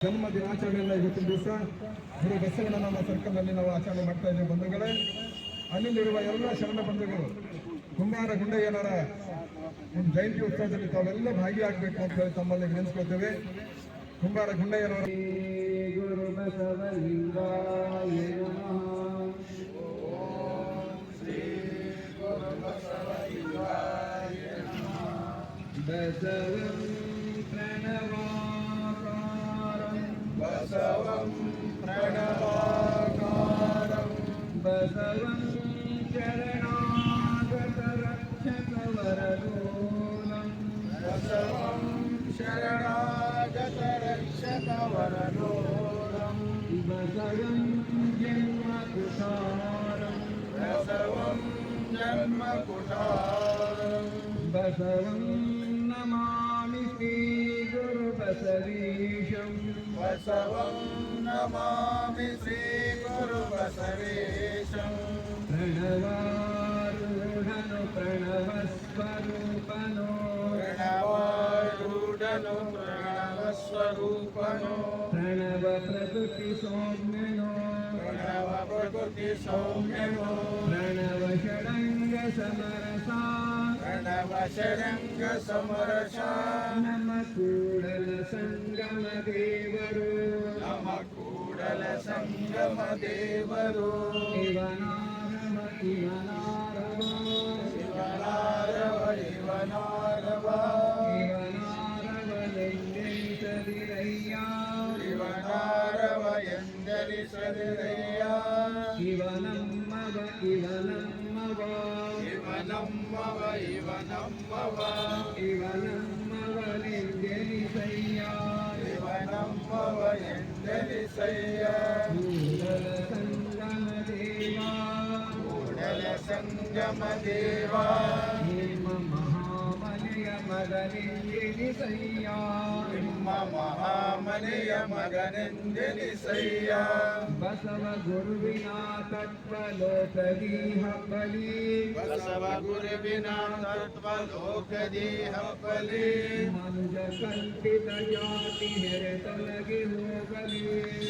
ಜನ್ಮ ದಿನಾಚರಣೆಯನ್ನು ಇವತ್ತಿನ ದಿವಸ ಗುರು ಬಸವಣ್ಣನ ಸರ್ಕಲ್ನಲ್ಲಿ ನಾವು ಆಚರಣೆ ಮಾಡ್ತಾ ಇದ್ದೇವೆ ಬಂಧುಗಳೇ. ಅಲ್ಲಿರುವ ಎಲ್ಲ ಶರಣ ಬಂಧುಗಳು ಕುಂಬಾರ ಗುಂಡಯ್ಯನವರ ಒಂದು ಜಯಂತಿ ಉತ್ಸವದಲ್ಲಿ ತಾವೆಲ್ಲ ಭಾಗಿಯಾಗಬೇಕು ಅಂತ ಹೇಳಿ ತಮ್ಮಲ್ಲಿ ನೆನೆಸ್ಕೊಳ್ತೇವೆ. ಕುಂಬಾರ ಗುಂಡಯ್ಯನವರ ಗುರು ಬಸವಲಿಂಗಾಯ ಬಸವಂ ಪ್ರಣವಾಕಾರಂ ಬಸವಂ ಪ್ರಣವಾಕಾರಂ ಬಸವಂ ಶರಣಾಗತ ರಕ್ಷಕ ವರದೋಲಂ ಬಸವಂ ಶರಣಾಗತ ರಕ್ಷಕ ವರದೋಲಂ ಬಸವಂ ಜನ್ಮ ಕುಟಾರಂ ಬಸವಂ ಜನ್ಮ ಕುಟಾರಂ ಬಸವಂ ನಮಾಮಿ ಶ್ರೀ ಗುರು ಬಸವೇಶಂ ಬಸವಂ ನಮಾಮಿ ಶ್ರೀ ಗುರು ಬಸವೇಶಂ ಪ್ರಣವಾರೂಢನು ಪ್ರಣವಸ್ವರೂಪನೋ ಪ್ರಣವಾರೂಢನು ಪ್ರಣವಸ್ವರೂಪನೋ ಪ್ರಣವ ಪ್ರಕೃತಿ ಸೌಮ್ಯನೋ ಪ್ರಣವ ಪ್ರಕೃತಿ ಸೌಮ್ಯನೋ ಪ್ರಣವ ಷಡಂಗ ಸಮರಸ ಪ್ರಣವ ಷಡಂಗ ಸಮರಸ ನಮ ಕೂಡಲ ಸಂಗಮ ದೇವರು ನಮ ಕೂಡಲ ಸಂಗಮ ದೇವರು ಇವನಾರವ ಇವನಾರವ ಶಿವನಾರವ ಇವನಾರವ ಇವನಾರವನೆಂದೆನಿಸದಿರಯ್ಯ ಶಿವನಾರವ ಎಂದರಿಸದಿರಯ್ಯ ಇವನಮ್ಮವ ಇವನಮ್ಮವ ಇವನಮ್ಮವ ಇವನಮ್ಮವ ಇವನಮ್ಮವನೆಂದೆನಿಸಯ್ಯ ಇವನಮ್ಮವ ಎಂದರಿಸಯ್ಯ ಕೂಡಲ ಸಂಗಮ ದೇವ ಕೂಡಲ ಸಂಗಮ ದೇವ ನಿಮ್ಮ ಮಹಾಮನೆಯ ಮಗನೆಂದೆನಿಸಯ್ಯ ನಿಮ್ಮ ಮಹಾಮನೆಯ ಮಗನೆಂದೆನಿಸಯ್ಯ ಬಸವ ಗುರುವಿನ ತತ್ವ ಲೋಕದಿ ಹಬ್ಬಲಿ ಬಸವ ಗುರುವಿನ ತತ್ವ ಲೋಕದಿ ಹಬ್ಬಲಿ ಮನುಜ ಕಲ್ಪಿತ ಜಾತಿ ಹೆರೆತೊಲಗಿ ಹೋಗಲಿ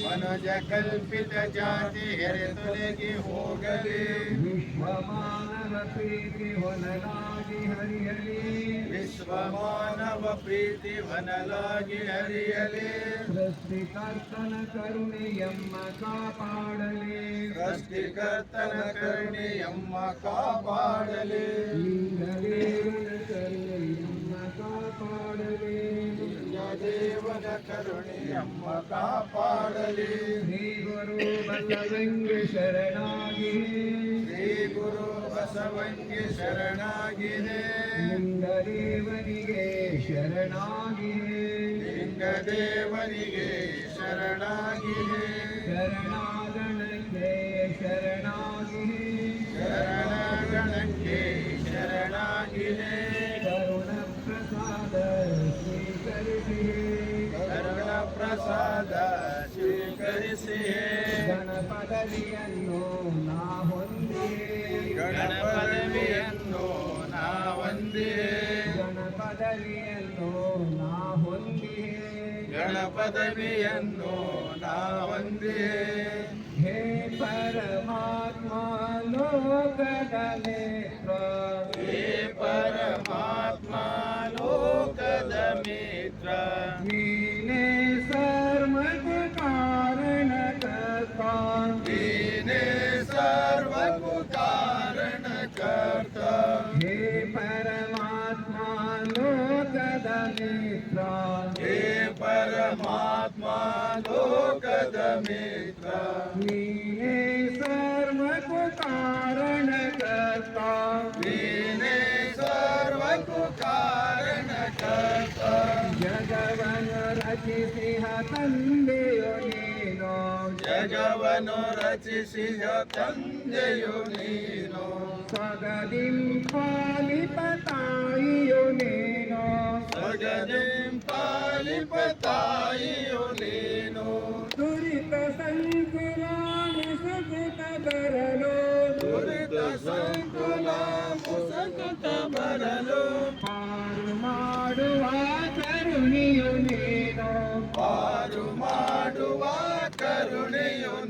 ಮನುಜ ಕಲ್ಪಿತ ಜಾತಿ ಹೆರೆತೊಲಗಿ ಹೋಗಲಿ ವಿಶ್ವ ಮಾನವ ಪ್ರೀತಿ ಹೊನಲಾಗಿ ಹರಿಯಲಿ ವಿಶ್ವ ಮಾನವ ಪ್ರೀತಿ ವನಲಾಗಿ ಹರಿಯಲಿ ಸೃಷ್ಟಿಕರ್ತನ ಕರುಣೆಯಮ್ಮ ಕಾಪಾಡಲಿ ಸೃಷ್ಟಿಕರ್ತನ ಕರುಣೆಯಮ್ಮ ಕಾಪಾಡಲಿ ಲಿಂಗದೇವನ ಕರುಣೆಯಮ್ಮ ಕಾಪಾಡಲಿ ದೇವನ ಕರುಣೆಯಮ್ಮ ಕಾಪಾಡಲಿ ಶ್ರೀ ಗುರು ಬಸವಂಗೆ ಶರಣಾಗಿ ಶ್ರೀ ಗುರು ಬಸವಂಗೆ ಶರಣಾಗಿದೆ ಲಿಂಗದೇವನಿಗೆ ಶರಣಾಗಿ ಲಿಂಗದೇವನಿಗೆ ಶರಣಾಗಿದೆ ಶರಣಾಗಣಕ್ಕೆ ಶರಣಾಗಿ ಶರಣಗಣಕ್ಕೆ ಶರಣಾಗಿದೆ ಕರುಣ ಪ್ರಸಾದ ಸ್ವೀಕರಿಸಿ ಕರುಣ ಪ್ರಸಾದ ಸ್ವೀಕರಿಸಿ ಗಣಪದವಿಯನ್ನು ನಾ ಹೊಂದಿ ಗಣಪದವಿಯನ್ನು ನಾ ವಂದಿದೆ ಗಣಪದವಿಯನ್ನು ನಾ ಹೊಂದಿ ಗಣಪದವಿಯನ್ನು ನಾ ವಂದಿದೆ ಹೇ ಪರಮಾತ್ಮ ಲೋಕದ ನೇತ್ರ ಹೇ ಪರಮಾತ್ಮ ಲೋಕದ ಮಿತ್ರ ನೀನೇ ಸರ್ವಕ್ಕೆ ಕಾರಣಕರ್ತ ನೀನೇ ಸರ್ವಕ್ಕೂ ಕಾರಣಕರ್ತ ಹೇ ಪರಮಾತ್ಮ ಲೋಕದ ನೇತ್ರ ಹೇ ಪರಮಾತ್ಮ ಲೋಕದ ಮಿತ್ರ ನೀನೇ ಸರ್ವಕ್ಕೆ ಕಾರಣಕರ್ತ ನೀನೇ ಸರ್ವಕ್ಕೂ ಕಾರಣಕರ್ತ ಜಗವನ್ನು ರಚಿಸಿಹ ತಂದೆಯು ನೀನು ಜಗವನ್ನು ರಚಿಸಿದ ತಂದೆಯು ನೀನು ಸ್ವಗದಿಂ ಪಾಲಿಪ ತಾಯಿಯು ನೀನು ಸ್ವಗದಿಂ ಪಾಲಿಪ ತಾಯಿಯು ನೀನು ದುರಿತ ಸಂಕುಲ ಮುಸುಕುತ ಬರಲು ದುರಿತ ಸಂಕುಲ ಮುಸುಕುತ ಬರಲು ಪಾರು ಮಾಡುವ ಕರುಣಿಯು ನೀನು ಪಾರು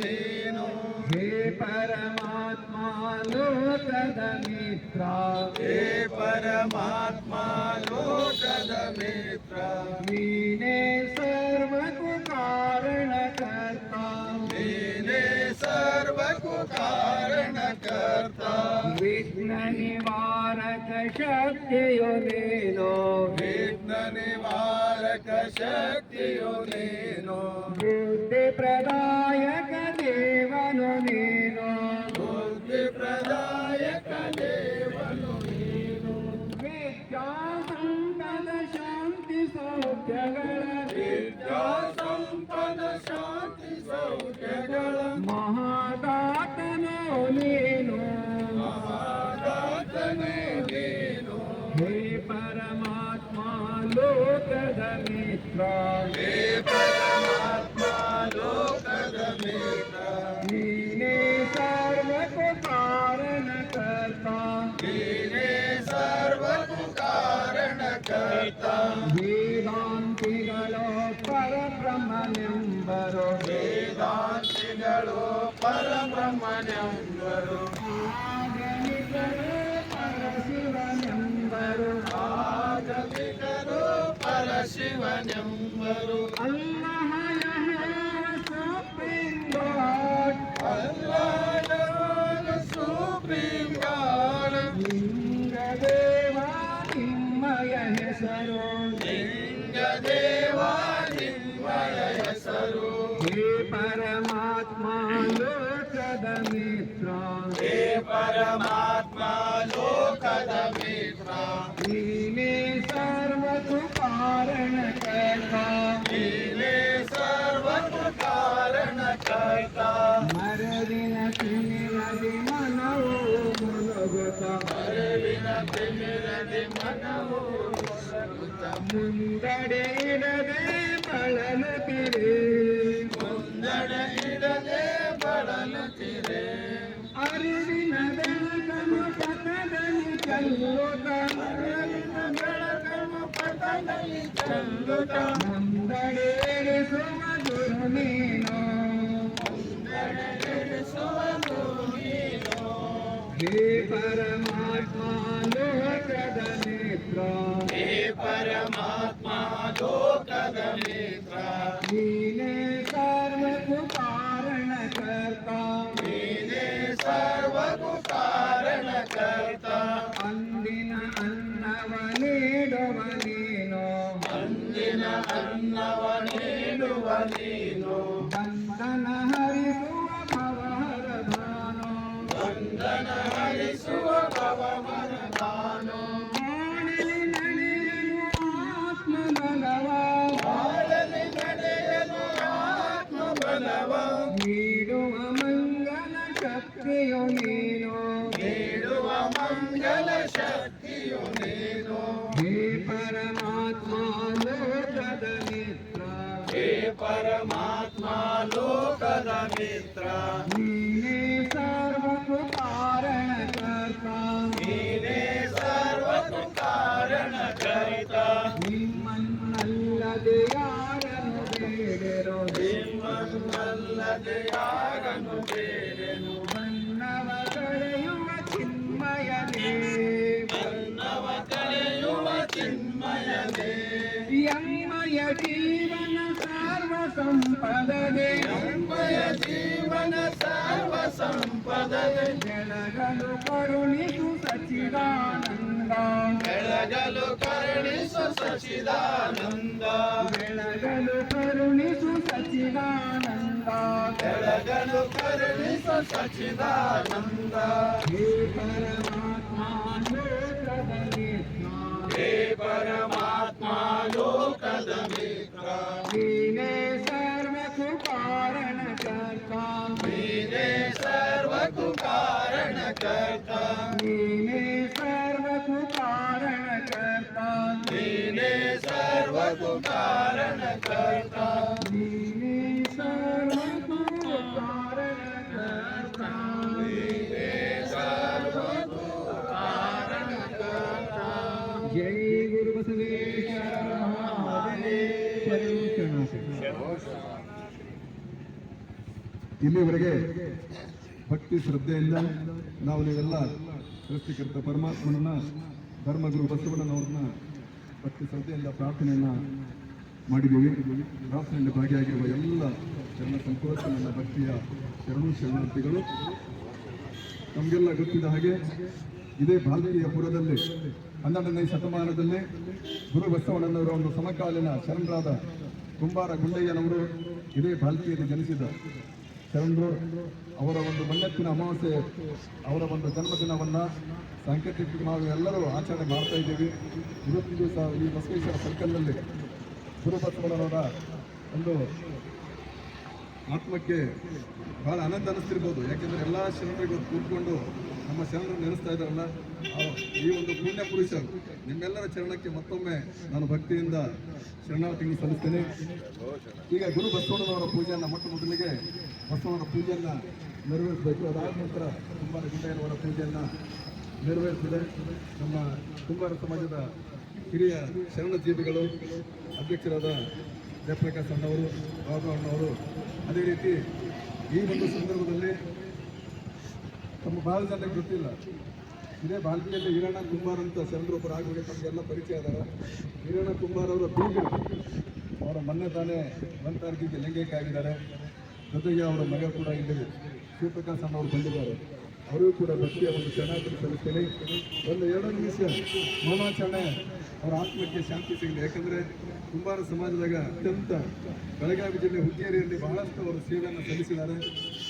ನೀನು ಹೇ ಪರಮಾತ್ಮ ಲೋಕದ ಮಿತ್ರ ಹೇ ಪರಮಾತ್ಮ ಲೋಕದ ಮಿತ್ರ ನೀನೇ ಸರ್ವಕ್ಕೂ ಕಾರಣಕರ್ತ ನೀನೇ ಸರ್ವಕ್ಕೂ ಕಾರಣಕರ್ತ ವಿಘ್ನ ನಿವಾರಕ ಶಕ್ತಿಯು ನೀನು ವಿಘ್ನ ನಿವಾರಕ ಶಕ್ತಿಯು ನೀನು ಬುದ್ಧಿ ಪ್ರದಾಯಕ ದೇವನು ನೀನು ಬುದ್ಧಿ ಪ್ರದಾಯಕ ದೇವನು ನೀನು ವಿದ್ಯಾ ಸಂಪದ ಶಾಂತಿ ಸೌಖ್ಯಗಳ ವಿದ್ಯಾ ಸಂಪದ ಶಾಂತಿ ಸೌಖ್ಯಗಳ ಮಹಾದಾತನು ನೀನು ಮಹಾದಾತನೇ ನೀನು ಹೇ ಪರಮಾತ್ಮ ಲೋಕದ ಮಿತ್ರ ಹೇ ಪರಮಾತ್ಮ ಲೋಕದ ಮಿತ್ರ ನೀನೇ ಸರ್ವಕ್ಕೂ ಕಾರಣಕರ್ತ ನೀನೇ ಸರ್ವಕ್ಕೂ ಕಾರಣಕರ್ತ ವೇದಾಂತಿಗಳು ಪರಬ್ರಹ್ಮನೆಂಬರು ವೇದಾಂತಿಗಳು ಪರಬ್ರಹ್ಮನೆಂಬರು ಆಗಮಿಕರು ಪರಶಿವನೆಂಬರು ಆಗಮಿಕರು ಪರಶಿವನೆಂಬರು ಅಲ್ಲಹ ಸುಪ್ರೀಂ ಗಾಡ್ ಅಲ್ಲಾಹನ ಸುಪ್ರೀಂ ಗಾಡ್ ಲಿಂಗ ದೇವ ನಿಮ್ಮಯ ಹೆಸರು ಲಿಂಗ ದೇವ ನಿಮ್ಮಯ ಹೆಸರು ಹೇ ಪರಮಾತ್ಮ ಲೋಕದ ಮಿತ್ರ ಹೇ ಪರಮಾತ್ಮ ಲೋಕದ ಮಿತ್ರ ನೀನೇ ಸರ್ವಕ್ಕೂ ಕಾರಣಕರ್ತ ನೀನೇ ಸರ್ವಕ್ಕೂ ಕಾರಣಕರ್ತ ಮರದಿನ ತಿಮಿರದಿ ಮನವು ಮುಳುಗುತ್ತ ಅರಿವಿನ ತಿಮಿರದಿ ಮನವು ಮೊಸಗುತ್ತ ಮುಂದಡೆ ಇಡದೆ ಬಳಲುತ್ತಿರೆ ಮುಂದಡೆ ಇಡದೆ ಬಳಲುತ್ತಿರೆ ಅರಿವಿನ ಬೆಳಕನ್ನು ಪಥದಲ್ಲಿ ಚೆಲ್ಲುತ್ತ ಬೆಳಕನ್ನು ಪಥದಲ್ಲಿ ಚೆಲ್ಲುತ್ತ ಮುಂದಡೆ ಇರಿಸುವ ಗುರು ನೀನು ನಡೆಸುವನು ನೀನು ಹೇ ಪರಮಾತ್ಮ ಲೋಕದ ಮಿತ್ರ ಹೇ ಪರಮಾತ್ಮ ಲೋಕದ ಮಿತ್ರ ನೀನೇ ಸರ್ವಕ್ಕೂ ಕಾರಣಕರ್ತ ನೀನೇ ಸರ್ವಕ್ಕೂ ಕಾರಣಕರ್ತ ಅಂದಿನ ಅನ್ನವ ನೀಡುವ ನೀನು ಅಂದಿನ ಅನ್ನವ ನೀಡುವ ನೀನು ಬಂಧನ ಹರಿಸುವ ಭವಹರಧಾನು ಬಂಧನ ಹರಿಸುವ ಭವಮರದಾನು ಮಾಡಲಿ ನಡೆಯಲು ಆತ್ಮಬಲವ ಬಾಳಲಿ ನಡೆಯಲು ಆತ್ಮಬಲವ ನೀಡುವ ಮಂಗಲ ಶಕ್ತಿಯು ನೀನು ನೀಡುವ ಮಂಗಲ ಶಕ್ತಿಯು ನೀನು ಹೇ ಪರಮಾತ್ಮ ಲೋಕದ ಮಿತ್ರ ಹೇ ಪರಮಾತ್ಮ ಲೋಕದ ಮಿತ್ರ ನೀನೇ ಸರ್ವಕ್ಕೂ ಕಾರಣಕರ್ತ ನೀನೇ ಸರ್ವಕ್ಕೂ ಕಾರಣಕರ್ತ ನಿಮ್ಮನ್ನಲ್ಲದೆ ಯಾರನ್ನು ಬೇಡಿರೋ ನಿಮ್ಮನ್ನಲ್ಲದೆ ಯಾರನ್ನು ಬೇರೆನು ಬಣ್ಣವ ಕಳೆಯುವ ಚಿನ್ಮಯನೇ ನವ ಕಳೆಯುವ ಚಿನ್ಮಯನೇ ಯಮ್ಮಯ ಜೀವನ ಸರ್ವ ಸಂಪದನೆ ಎಂಬಯ ಜೀವನ ಸರ್ವ ಸಂಪದನೆ ಬೆಳಗಲು ಕರುಣಿಸು ಸಚಿದಾನಂದ ಬೆಳಗಲು ಕರುಣಿಸು ಸಚಿದಾನಂದ ಬೆಳಗಲು ಕರುಣಿಸು ಸಚಿದಾನಂದ ಬೆಳಗಲು ಕರುಣಿಸು ಸಚಿದಾನಂದ ಹೇ ಪರಮಾತ್ಮ ಲೋಕದ ಮಿತ್ರ ಹೇ ಪರಮಾತ್ಮ ಲೋಕದ ಮಿತ್ರ ನೀನೇ ಸರ್ವಕ್ಕೂ ಕಾರಣಕರ್ತ ನೀನೇ ಸರ್ವಕ್ಕೂ ಕಾರಣಕರ್ತ ನೀನೇ ಸರ್ವಕ್ಕೂ ಕಾರಣಕರ್ತ ನೀನೇ ಸರ್ವಕ್ಕೂ ಕಾರಣಕರ್ತ ನೀನೇ ಸರ್ವಕ್ಕೂ ಕಾರಣಕರ್ತ ನೀನೇ ಸರ್ವಕ್ಕೂ ಕಾರಣಕರ್ತ ಜೈ ಗುರು ಬಸವೇಶ್ವರ ಮಹಾದೇವ ಶರಣು ಶರಣು. ಇಲ್ಲಿವರೆಗೆ ಭಕ್ತಿ ಶ್ರದ್ಧೆಯಿಂದ ನಾವು ನೀವೆಲ್ಲ ಸೃಷ್ಟಿಕರ್ತ ಪರಮಾತ್ಮನನ್ನ ಧರ್ಮಗುರು ಬಸವಣ್ಣನವ್ರನ್ನ ಭಕ್ತಿ ಶ್ರದ್ಧೆಯಿಂದ ಪ್ರಾರ್ಥನೆಯನ್ನ ಮಾಡಿದ್ದೀವಿ. ಪ್ರಾರ್ಥನೆಯಲ್ಲಿ ಭಾಗಿಯಾಗಿರುವ ಎಲ್ಲ ಶರಣ ಸಂತೋಷ ನನ್ನ ಭಕ್ತಿಯ ಶರಣಾರ್ಥಿಗಳು. ನಮಗೆಲ್ಲ ಗೊತ್ತಿದ್ದ ಹಾಗೆ ಇದೇ ಭಾರತೀಯಪುರದಲ್ಲಿ 12ನೇ ಶತಮಾನದಲ್ಲಿ ಗುರು ಬಸವಣ್ಣನವರ ಒಂದು ಸಮಕಾಲೀನ ಶರಣರಾದ ಕುಂಬಾರ ಗುಂಡಯ್ಯನವರು ಇದೇ ಭಾರತೀಯಲ್ಲಿ ಜನಿಸಿದ ಶರಣರು. ಅವರ ಒಂದು ಮಣ್ಣೆತ್ತಿನ ಅಮಾವಾಸ್ಯೆ, ಅವರ ಒಂದು ಜನ್ಮದಿನವನ್ನ ಸಾಂಕೇತಿಕ ನಾವು ಎಲ್ಲರೂ ಆಚರಣೆ ಮಾಡ್ತಾ ಇದ್ದೀವಿ. ಇವತ್ತಿನ ದಿವಸ ಈ ಬಸವೇಶ್ವರ ಸರ್ಕಲ್ನಲ್ಲಿ ಗುರು ಬಸವಣ್ಣನವರ ಒಂದು ಆತ್ಮಕ್ಕೆ ಬಹಳ ಆನಂದ ಅನಿಸ್ತಿರ್ಬೋದು. ಯಾಕೆಂದ್ರೆ ಎಲ್ಲ ಶರಣರಿಗೂ ಕೂತ್ಕೊಂಡು ನಮ್ಮ ಶರಣರು ನೆನೆಸ್ತಾ ಇದ್ದಾರಲ್ಲ, ಈ ಒಂದು ಪುಣ್ಯ ಪುರುಷರು ನಿಮ್ಮೆಲ್ಲರ ಚರಣಕ್ಕೆ ಮತ್ತೊಮ್ಮೆ ನಾನು ಭಕ್ತಿಯಿಂದ ಶರಣಾರ್ಥಿಗಳು ಸಲ್ಲಿಸ್ತೇನೆ. ಈಗ ಗುರು ಬಸವಣ್ಣನವರ ಪೂಜೆಯನ್ನು ಮೊದಲಿಗೆ ಬಸವಣ್ಣನ ಪೂಜೆಯನ್ನು ನೆರವೇರಿಸಬೇಕು. ಅದಾದ ನಂತರ ಕುಂಬಾರ ಗುಂಡಯ್ಯನವರ ಪೂಜೆಯನ್ನು ನೆರವೇರಿಸಿದೆ. ನಮ್ಮ ಕುಂಬಾರ ಸಮಾಜದ ಹಿರಿಯ ಶರಣ ಜೀವಿಗಳು ಅಧ್ಯಕ್ಷರಾದ ಜಯಪ್ರಕಾಶ್ ಅಣ್ಣವರು, ಬಾಬು ಅಣ್ಣವರು, ಅದೇ ರೀತಿ ಈ ಒಂದು ಸಂದರ್ಭದಲ್ಲಿ ತಮ್ಮ ಬಹಳ ಜನಕ್ಕೆ ಗೊತ್ತಿಲ್ಲ, ಇದೇ ಬಾಲ್ಕಿಯಲ್ಲಿ ಹಿರಣ್ಣ ಕುಂಬಾರ ಅಂತ ಶರಣರೊಬ್ಬರು ಆಗಿ ತಮಗೆಲ್ಲ ಪರಿಚಯ ಅದಾರ. ಹಿರಣ್ಣ ಕುಂಬಾರ ಅವರ ಬೀಗರು, ಅವರ ಮೊನ್ನೆ ತಾನೇ 1 ತಾರೀಕಿಗೆ ಲಿಂಗೈಕ್ಯ ಆಗಿದ್ದಾರೆ. ಜೊತೆಗೆ ಅವರ ಮಗ ಕೂಡ ಇಲ್ಲಿ ಶಿವಪ್ರಕಾಶ್ ಅಣ್ಣವರು ಬಂದಿದ್ದಾರೆ. ಅವರಿಗೂ ಕೂಡ ಭಕ್ತಿಯ ಒಂದು ಶರಣಾರ್ಥಿ ಸಲ್ಲಿಸ್ತೇನೆ. ಒಂದು 2 ನಿಮಿಷ ಮೌನಾಚರಣೆ ಅವರ ಆತ್ಮಕ್ಕೆ ಶಾಂತಿ ಸಿಗಲಿ. ಯಾಕಂದರೆ ಕುಂಬಾರ ಸಮಾಜದಾಗ ಅತ್ಯಂತ ಬೆಳಗಾವಿ ಜಿಲ್ಲೆ ಹುಕ್ಕೇರಿಯಲ್ಲಿ ಬಹಳಷ್ಟು ಅವರು ಸೇವೆಯನ್ನು ಸಲ್ಲಿಸಿದ್ದಾರೆ.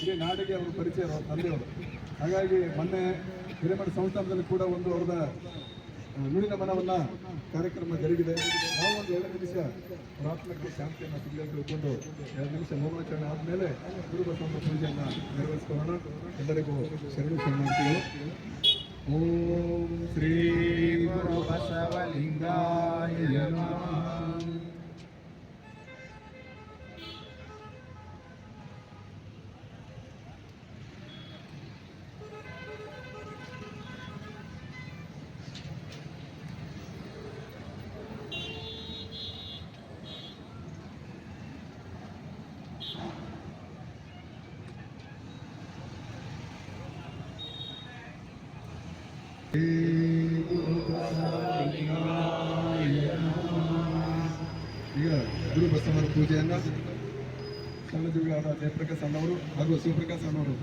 ಇಡೀ ನಾಡಿಗೆ ಅವರು ಪರಿಚಯ ಅವರ ತಂದೆಯವರು. ಹಾಗಾಗಿ ಮೊನ್ನೆ ಹಿರೇಮಠ ಸಂಸ್ಥಾನದಲ್ಲಿ ಕೂಡ ಒಂದು ಅವರದ ನುಡಿನ ಮನವನ್ನ ಕಾರ್ಯಕ್ರಮ ಜರುಗಿದೆ. ನಾವು ಒಂದು 2 ನಿಮಿಷ ಅವರ ಆತ್ಮಕ್ಕೆ ಶಾಂತಿಯನ್ನು ಸಿಗಲಿ ಅಂತ ತಿಳ್ಕೊಂಡು 2 ನಿಮಿಷ ಮೌನಾಚರಣೆ ಆದಮೇಲೆ ಗುರು ಬಸವಣ್ಣ ಪೂಜೆಯನ್ನು ನೆರವೇರಿಸಿಕೊಳ್ಳೋಣ. ಎಲ್ಲರಿಗೂ ಶರಣಾರ್ಥಿಗಳು. ಓಂ ಶ್ರೀ ಗುರು ಬಸವಲಿಂಗಾಯ ನಮಃ. ಈಗ ಗುರು ಬಸವಣ್ಣನ ಪೂಜೆಯನ್ನು ಸಣ್ಣಜೀವಿಗಳಾದ ಜಯಪ್ರಕಾಶ್ ಅಣ್ಣವರು ಹಾಗೂ ಶಿವಪ್ರಕಾಶ್ ಅಣ್ಣವರು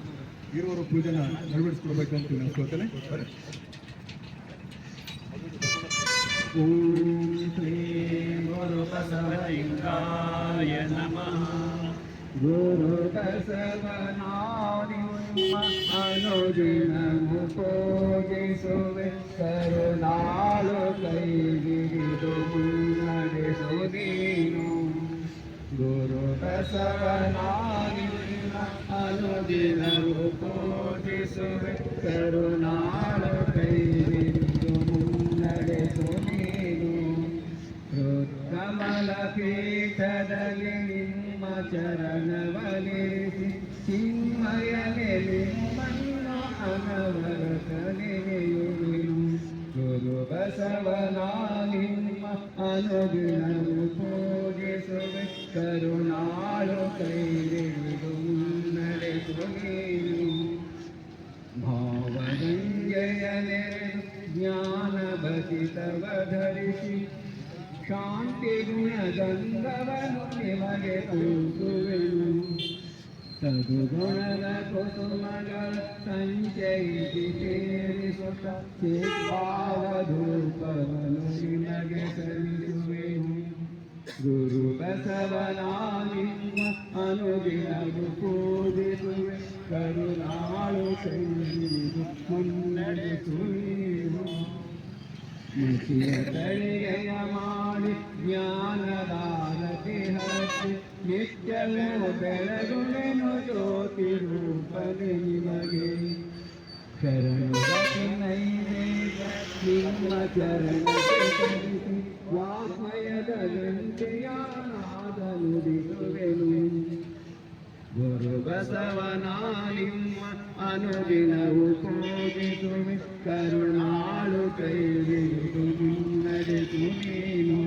ಇರುವವರ ಪೂಜೆನ ನೆರವೇರಿಸಿಕೊಡ್ಬೇಕು ಅಂತ ನೆನೆಸ್ಕೊಳ್ತೇನೆ. ಓಂ ಶ್ರೀ ಗುರು ಬಸವಲಿಂಗಾಯ ನಮಃ. ಗುರು ಬಸವನಾದಿಮ ಅನುದಿನಮು ಪೂಜಿಸುವೆ, ಕರುಣಾಳು ಕೈಗಿರಿದು ಮುನ್ನಡೆಸು ನೀನು. ಗುರು ಬಸವನಾದಿಮ ಅನುದಿನಮು ಪೂಜಿಸುವೆ, ಕರುಣಾಳು ಕೈಗಿರಿದು ಮುನ್ನಡೆಸು ನೀನು. ಕಮಲ ಪೀಠದಲ್ಲಿ ನಿಮ್ಮ ಚರಣವಲಿಸಿ, ಚಿನ್ಮಯನೆ ನಿಮ್ಮನ್ನು ಅನವರತ ನೆನೆಯುವೆನು. ಗುರು ಬಸವನ ನಿಮ್ಮ ಅನುದಿನವು ಪೂಜಿಸುವೆ, ಕರುಣಾಳು ಕೈಹಿಡಿದು ಮುನ್ನಡೆಸು ನೀನು. ಭಾವರಂಜಯನೆ ಜ್ಞಾನ ಭಜಿತವ ಧರಿಸಿ, ಶಾಂತಿ ಗುಣಗಂಧವನ್ನು ನಿಮಗೆ ತೋರುವೆನು. ಸದ್ಗುಣದ ಕುಸುಮಗಳ ಸಂಚಯಿಸಿ ಸೇರಿಸುತ್ತ ಚಿತ್ಪಾವಧೂಪವನ್ನು ನಿಮಗೆ ಸಲ್ಲಿಸುವೆನು. ಗುರು ಬಸವನ ನಿಮ್ಮ ಅನುದಿನವು ಪೂಜಿಸುವೆ, ಕರುಣಾಳು ಕೈಹಿಡಿದು ಮುನ್ನಡೆಸುವೆನು. ಮುಖಿಯ ತಳಿಗೆಯ ಮಾಡಿ ಜ್ಞಾನದಾರತಿ ಹಚ್ಚಿ, ನಿತ್ಯವೂ ಬೆಳಗುವೆನು ಜ್ಯೋತಿ ರೂಪನೆ ನಿಮಗೆ. ಶರಣುಗತಿ ನೈವೇದ್ಯ ನಿಮ್ಮ ಚರಣಕ್ಕೆ ಸಲ್ಲಿಸಿ, ವಾಮಯದ ಗಂಟೆಯಾನಾದ ನುಡಿಸುವೆನು. ಗುರು ಬಸವನ ನಿಮ್ಮ ಅನುದಿನವು ಪೂಜಿಸುವೆ, ಕರುಣಾಳು ಕೈಹಿಡಿದು ಮುನ್ನಡೆಸು ನೀನು.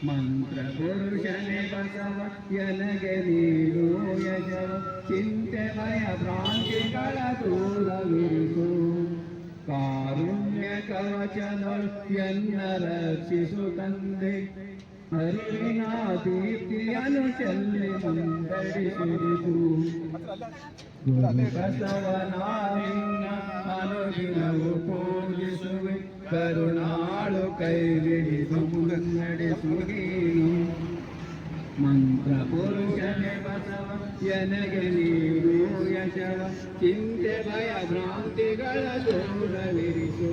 ಮಂತ್ರ ಪುರುಷನೇ ಬಸವ ಎನಗೆ ನೀಡು ಯಶವ ಚಿಂತೆ ಭಯ ಭ್ರಾಂತಿಗಳ ದೂರವಿರಿಸು ಕಾರುಣ್ಯ ಕವಚದೊಳು ಎನ್ನ ರಕ್ಷಿಸು ತಂದೆ ಅರಿವಿನ ದೀಪ್ತಿಯನ್ನು ಚೆಲ್ಲಿ ಮುಂದಡಿಸಿರಿಸು ಗುರು ಬಸವನ ಅನುದಿನವು ಪೂಜಿಸುವೆ ಕರುಣಾಳು ಕೈ ಹಿಡಿದು ಮುನ್ನಡೆಸು ನೀನು ಮಂತ್ರ ಪುರುಷನೇ ಬಸವ ಎನಗೆ ನೀಡು ಯಶವ ಚಿಂತೆ ಭಯ ಭ್ರಾಂತಿಗಳ ದೂರವಿರಿಸು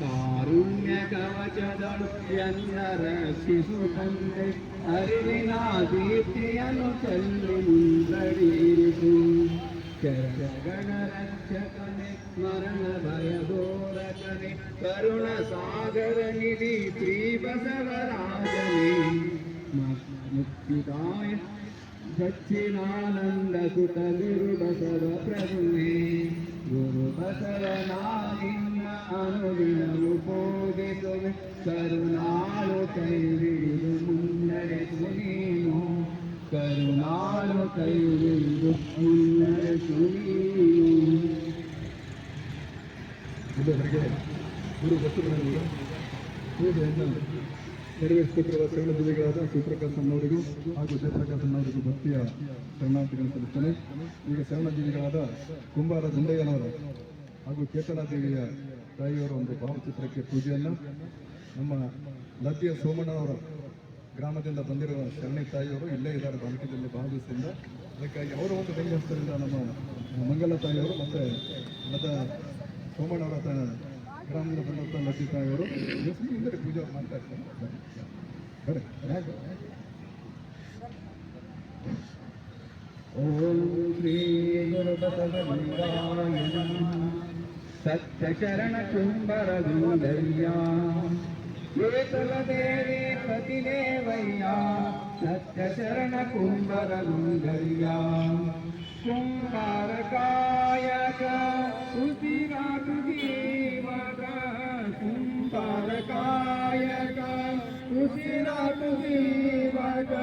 ಕಾರುಣ್ಯ ಕವಚದಳು ಎನ್ನ ರಕ್ಷಿಸು ತಂದೆ ಅರಿವಿನ ದೀಪ್ತಿಯನ್ನು ಚೆಲ್ಲಿ ಮುಂದಡಿರಿಸು ಚರಗಣ ರಕ್ಷಕನೆ ಮರಣ ಭಯ ಘೋರಕನೆ ಕರುಣ ಸಾಗರ ನಿಧಿ ಶ್ರೀ ಬಸವರಾಜನೇ ಮುಕ್ತಿದಾಯ ಸಚ್ಚಿದಾನಂದ ಸುತ ಗುರು ಬಸವ ಪ್ರಭುವೇ ಗುರು ಬಸವನಾಗಿನ್ನ ಅನುದಿನವು ಪೂಜಿಸುವೆ ಕರುಣಾಳು ಕೈ ಹಿಡಿದು ಮುನ್ನಡೆಸು ನೀನು ಕರುಣಾಳು ಕೈ ಹಿಡಿದು ಮುನ್ನಡೆಸು ನೀನು. ಇದುವರೆಗೆ ಗುರು ಬಸವಣ್ಣನವರ ಪೂಜೆಯನ್ನು ನೆರವೇರಿಸುತ್ತಿರುವ ಶರಣ ಜೀವಿಗಳಾದ ಸೂತ್ರಕಾರ್ ಸಣ್ಣವರಿಗೂ ಹಾಗೂ ಜಯಪ್ರಕಾಶ್ ಸಣ್ಣವರಿಗೂ ಭಕ್ತಿಯ ಶರಣಾರ್ಥಿಗಳನ್ನು ಸಲ್ಲಿಸುತ್ತೇನೆ. ಈಗ ಶರಣ ಜೀವಿಗಳಾದ ಕುಂಬಾರ ದುಂಡಯ್ಯನವರ ಹಾಗೂ ಕೇತನಾದೇವಿಯ ತಾಯಿಯವರ ಒಂದು ಭಾವಚಿತ್ರಕ್ಕೆ ಪೂಜೆಯನ್ನು ನಮ್ಮ ಲದ್ದಿಯ ಸೋಮಣ್ಣವರ ಗ್ರಾಮದಿಂದ ಬಂದಿರುವ ಶರಣಿ ತಾಯಿಯವರು ಇಲ್ಲೇ ಇದ್ದಾರೆ ಬಾಲಕದಲ್ಲಿ ಬಹಳ ದಿವಸದಿಂದ. ಅದಕ್ಕಾಗಿ ಅವರ ಒಂದು ಬೆಂಬಲಿಸಿದ್ದರಿಂದ ನಮ್ಮ ಮಂಗಲ ತಾಯಿಯವರು ಮತ್ತು ಲತಾ ಸೋಮಣ್ಣವರ ಗ್ರಾಮದಿಂದ ಬಂದಂಥ ಲದ್ದಿ ತಾಯಿಯವರು ಹಿಂದೆ ಪೂಜೆ ಮಾಡ್ತಾ ಇರ್ತಾರೆ. ಓಂ ಶ್ರೀ ಗುರು ಬಸವಲಿಂಗಾಯ ಸತ್ಯ ಶರಣ ಕುಂಬರ ದುಂಡಯ್ಯ ಕೇತಲ ದೇವಿ ಪತಿದೇವಯ್ಯ ಸತ್ಯ ಶರಣ ಕುಂಬರ ದುಂಡಯ್ಯ ಕುಂಬಾರ ಕಾಯಕ ಉಸಿರಾಟು ಜೀವಕ ಕುಂಬಾರ ಕಾಯಕ ಉಸಿರಾಟು ಜೀವಕ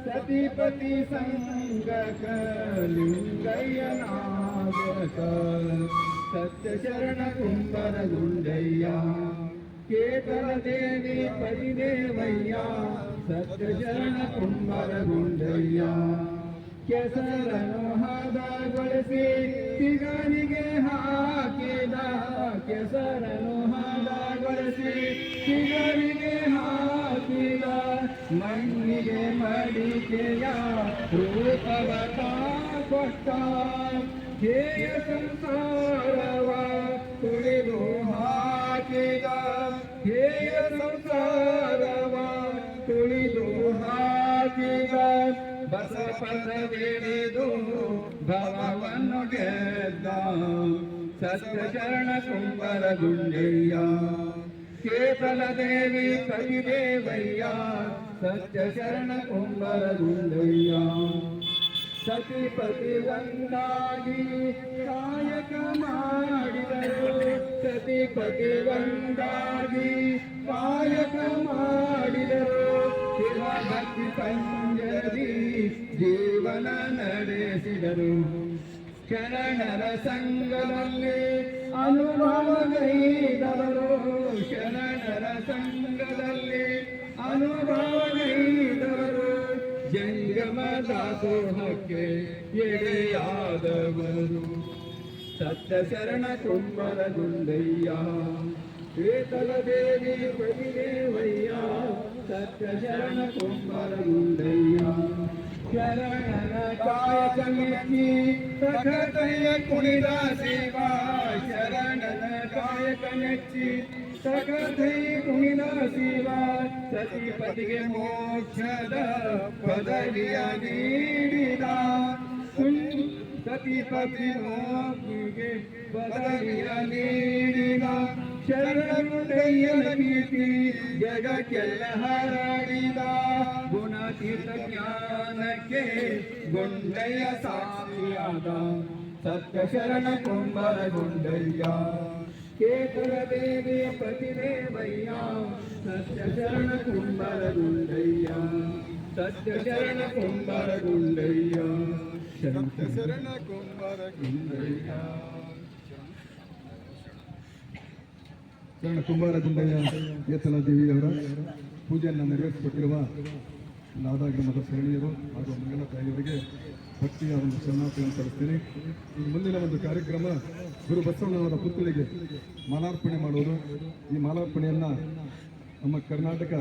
ಸತಿಪತಿ ಸಂಗಕ ಲಿಂಗಯ್ಯ ನಾಗಕ ಸತ್ಯ ಶರಣ ಕುಂಬರ ಗುಂಡಯ್ಯ ಕೇತಲ ದೇವಿ ಪತಿದೇವಯ್ಯ ಸತ್ಯ ಶರಣ ಕುಂಬರ ಗುಂಡಯ್ಯ ಕೆಸರನ್ನು ಹದಗೊಳಿಸಿ ಸಿಗನಿಗೆ ಹಾಕಿದ ಕೆಸರನ್ನು ಹದಗೊಳಿಸಿ ಸಿಗನಿಗೆ ಹಾಕಿದ ಮಣ್ಣಿಗೆ ಮಡಿಕೆಯ ರೂಪವ ಕೊಟ್ಟ ಹೇಯ ಸಂಸಾರವ ತುಳಿದು ಹಾಕಿದ ಹೇಯ ಸಂಸಾರವ ತುಳಿದು ಹಾಕಿದ ಬಸಪದವಿಳಿದು ಭವವನ್ನು ಗೆದ್ದ ಸತ್ಯ ಶರಣ ಕುಂಬರ ಗುಂಡಯ್ಯ ಕೇತಲ ದೇವಿ ಕವಿದೇವಯ್ಯ ಸತ್ಯ ಶರಣ ಕುಂಬರ ಗುಂಡಯ್ಯ ಸತಿಪತಿ ಒಂದಾಗಿ ಕಾಯಕ ಮಾಡಿದರು ಸತಿಪತಿ ಒಂದಾಗಿ ಕಾಯಕ ಮಾಡಿದರು ಶಿವಭಕ್ತಿ ಪಂಜರಿ ಜೀವನ ನಡೆಸಿದರು ಶರಣರ ಸಂಘದಲ್ಲಿ ಅನುಭವಗೈದವರು ಶರಣರ ಸಂಘದಲ್ಲಿ ಅನುಭವಗೈದವರು ಜಂಗಮ ದಾಸೋಹಕ್ಕೆ ಎಡೆಯಾದವರು ಸತ್ಯ ಶರಣ ಕುಂಬರ ಗುಂಡಯ್ಯ ಕೇತಲ ದೇವಿ ಪತಿದೇವಯ್ಯ ಸತ್ಯ ಶರಣ ಕುಂಬರ ಗುಂಡಯ್ಯ ಶರಣನ ಕಾಯಕ ಮೆಚ್ಚಿ ಸಖತಯ್ಯ ಕುಣಿದ ಶಿವ ಶರಣನ ಕಾಯಕ ಮೆಚ್ಚಿ ಸಖತಯ್ಯ ಕುಣಿದ ಶಿವ ಸತಿಪತಿಗೆ ಮೋಕ್ಷದ ಪದವಿಯ ನೀಡಿದ ಸತಿಪತಿ ಮೋಕ್ಷಿಗೆ ಪದವಿಯ ನೀಡಿದ ಶರಣಗುಂಡಯ್ಯನ ಕೀರ್ತಿ ಜಗಕ್ಕೆಲ್ಲ ಹರಡಿದ ಗುಣತೀರ್ಥ ಜ್ಞಾನಕ್ಕೆ ಗುಂಡಯ್ಯ ಸಾಕ್ಷಿಯಾದ ಸತ್ಯ ಶರಣ ಕುಂಬರ ಗುಂಡಯ್ಯ ಕೇತನ ದೇವಿಯ ಪ್ರತಿದೇವಯ್ಯ ಸತ್ಯ ಶರಣ ಕುಂಬಾರಗುಂಡಯ್ಯ ಸತ್ಯ ಶರಣ ಕುಂಬಾರಗುಂಡಯ್ಯ ಶರಣ ಕುಂಬಾರಗುಂಡಯ್ಯ ಶರಣ ಕುಂಬಾರಗುಂಡಯ್ಯ ಕೇತನ ದೇವಿಯವರ ಪೂಜೆಯನ್ನು ನೆರವೇರಿಸಿಕೊಟ್ಟಿರುವ ನಾದಾಗ್ರಮದ ಶರಣೀಯರು ಹಾಗೂ ಮಂಗಲ ತಾಯಿಯವರಿಗೆ ಭಕ್ತಿಯ ಒಂದು ಶರಣಾರ್ಥಿಯನ್ನು ಸಲ್ಲಿಸ್ತೀನಿ. ಈ ಮುಂದಿನ ಒಂದು ಕಾರ್ಯಕ್ರಮ ಗುರು ಬಸವಣ್ಣನವರ ಪುತ್ಥಳಿಗೆ ಮಾಲಾರ್ಪಣೆ ಮಾಡುವುದು. ಈ ಮಾಲಾರ್ಪಣೆಯನ್ನು ನಮ್ಮ ಕರ್ನಾಟಕ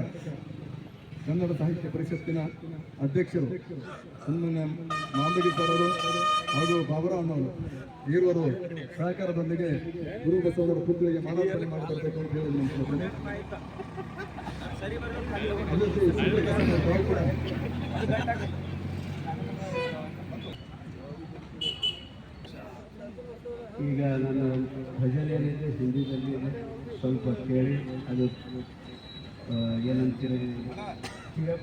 ಕನ್ನಡ ಸಾಹಿತ್ಯ ಪರಿಷತ್ತಿನ ಅಧ್ಯಕ್ಷರು ಮಾಂಬಗಿ ಸರ್ ಅವರು ಹಾಗೂ ಬಾಬುರಾವ್ನವರು ಇರುವರು ಸಹಕಾರದೊಂದಿಗೆ ಗುರು ಬಸವಣ್ಣನವರ ಪುತ್ಥಳಿಗೆ ಮಾಲಾರ್ಪಣೆ ಮಾಡಬೇಕು ಅಂತ ಹೇಳಿ ನೆನಪಿಸುತ್ತೇನೆ. ಈಗ ನನ್ನ ಭಜನೆ ಏನಿದೆ ಹಿಂದಿದಲ್ಲಿ ಸ್ವಲ್ಪ ಕೇಳಿ ಅದು ಏನಂತೀರಿ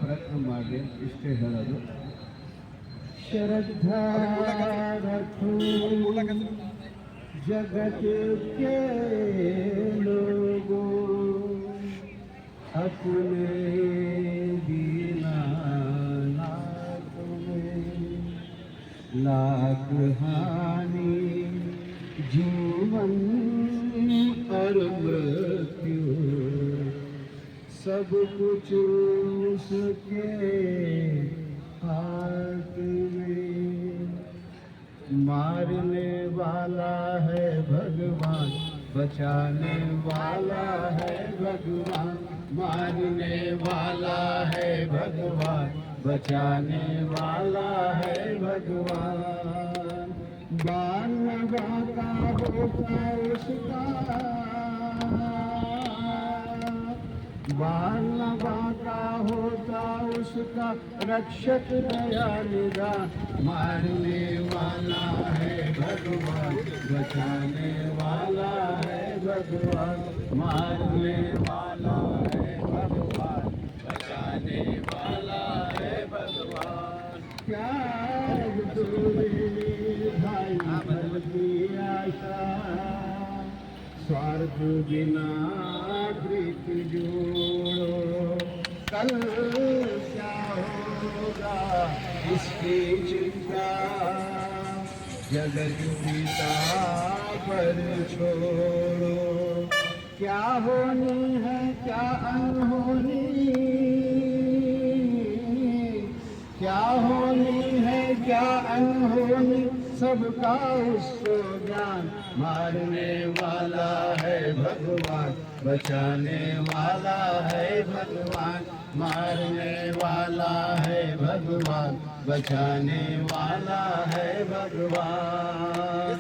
ಪ್ರಯತ್ನ ಮಾಡಿ ಇಷ್ಟೇ ಹೇಳೋದು. श्रद्धा रखो जगत के लोगों अपने दीनानाथ में लाख हानि जीवन और मृत्यु सब कुछ उसके हाथ में। मारने वाला है भगवान बचाने वाला है भगवान मारने वाला है भगवान बचाने वाला है भगवान। बानवा का होता उसका बानवा का होता उसका रक्षक दया निदान। मारने वाला है भगवान बचाने वाला है भगवान मारने वाला है भगवान बचाने वाला है भगवान। त्याग दो भाई फल की आशा स्वार्थ बिना प्रीति जोड़ो कल क्या होगा इसकी चिंता जगत पिता पर छोड़ो। क्या होनी है क्या अनहोनी क्या होनी है क्या अनहोनी सबका उसको ज्ञान। मारने वाला है भगवान बचाने वाला है भगवान मारने वाला है भगवान बचाने वाला है भगवान।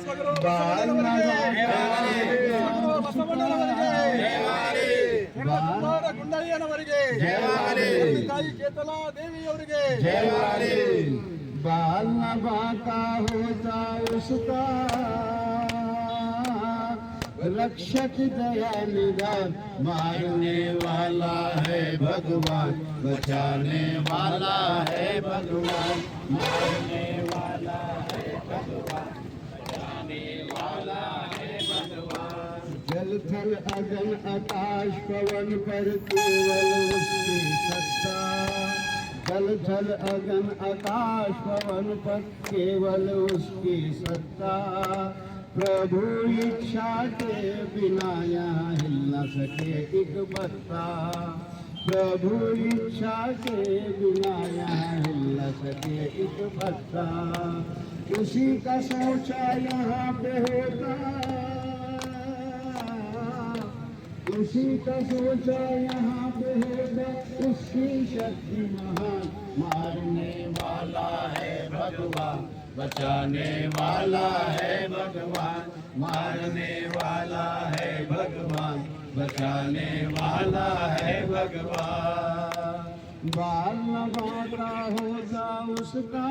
बालनवा का होता उसका रक्षक दया निदान। मारने वाला है भगवान बचाने वाला है भगवान मारने वाला है भगवान बचाने वाला है भगवान। जल थल अगन आकाश पवन पर केवल उसकी सत्ता जल थल अगन आकाश पवन पर केवल उसकी सत्ता। प्रभु इच्छा के बिना यहाँ हिल न सके एक बत्ता प्रभु इच्छा के बिना यहाँ हिल न सके एक बत्ता। उसी का सोचा यहाँ पे होता उसी का सोचा यहाँ पे होता उसकी शक्ति महान। मारने वाला है भगवान बचाने वाला है भगवान मारने वाला है भगवान बचाने वाला है भगवान। बालनवा का होगा उसका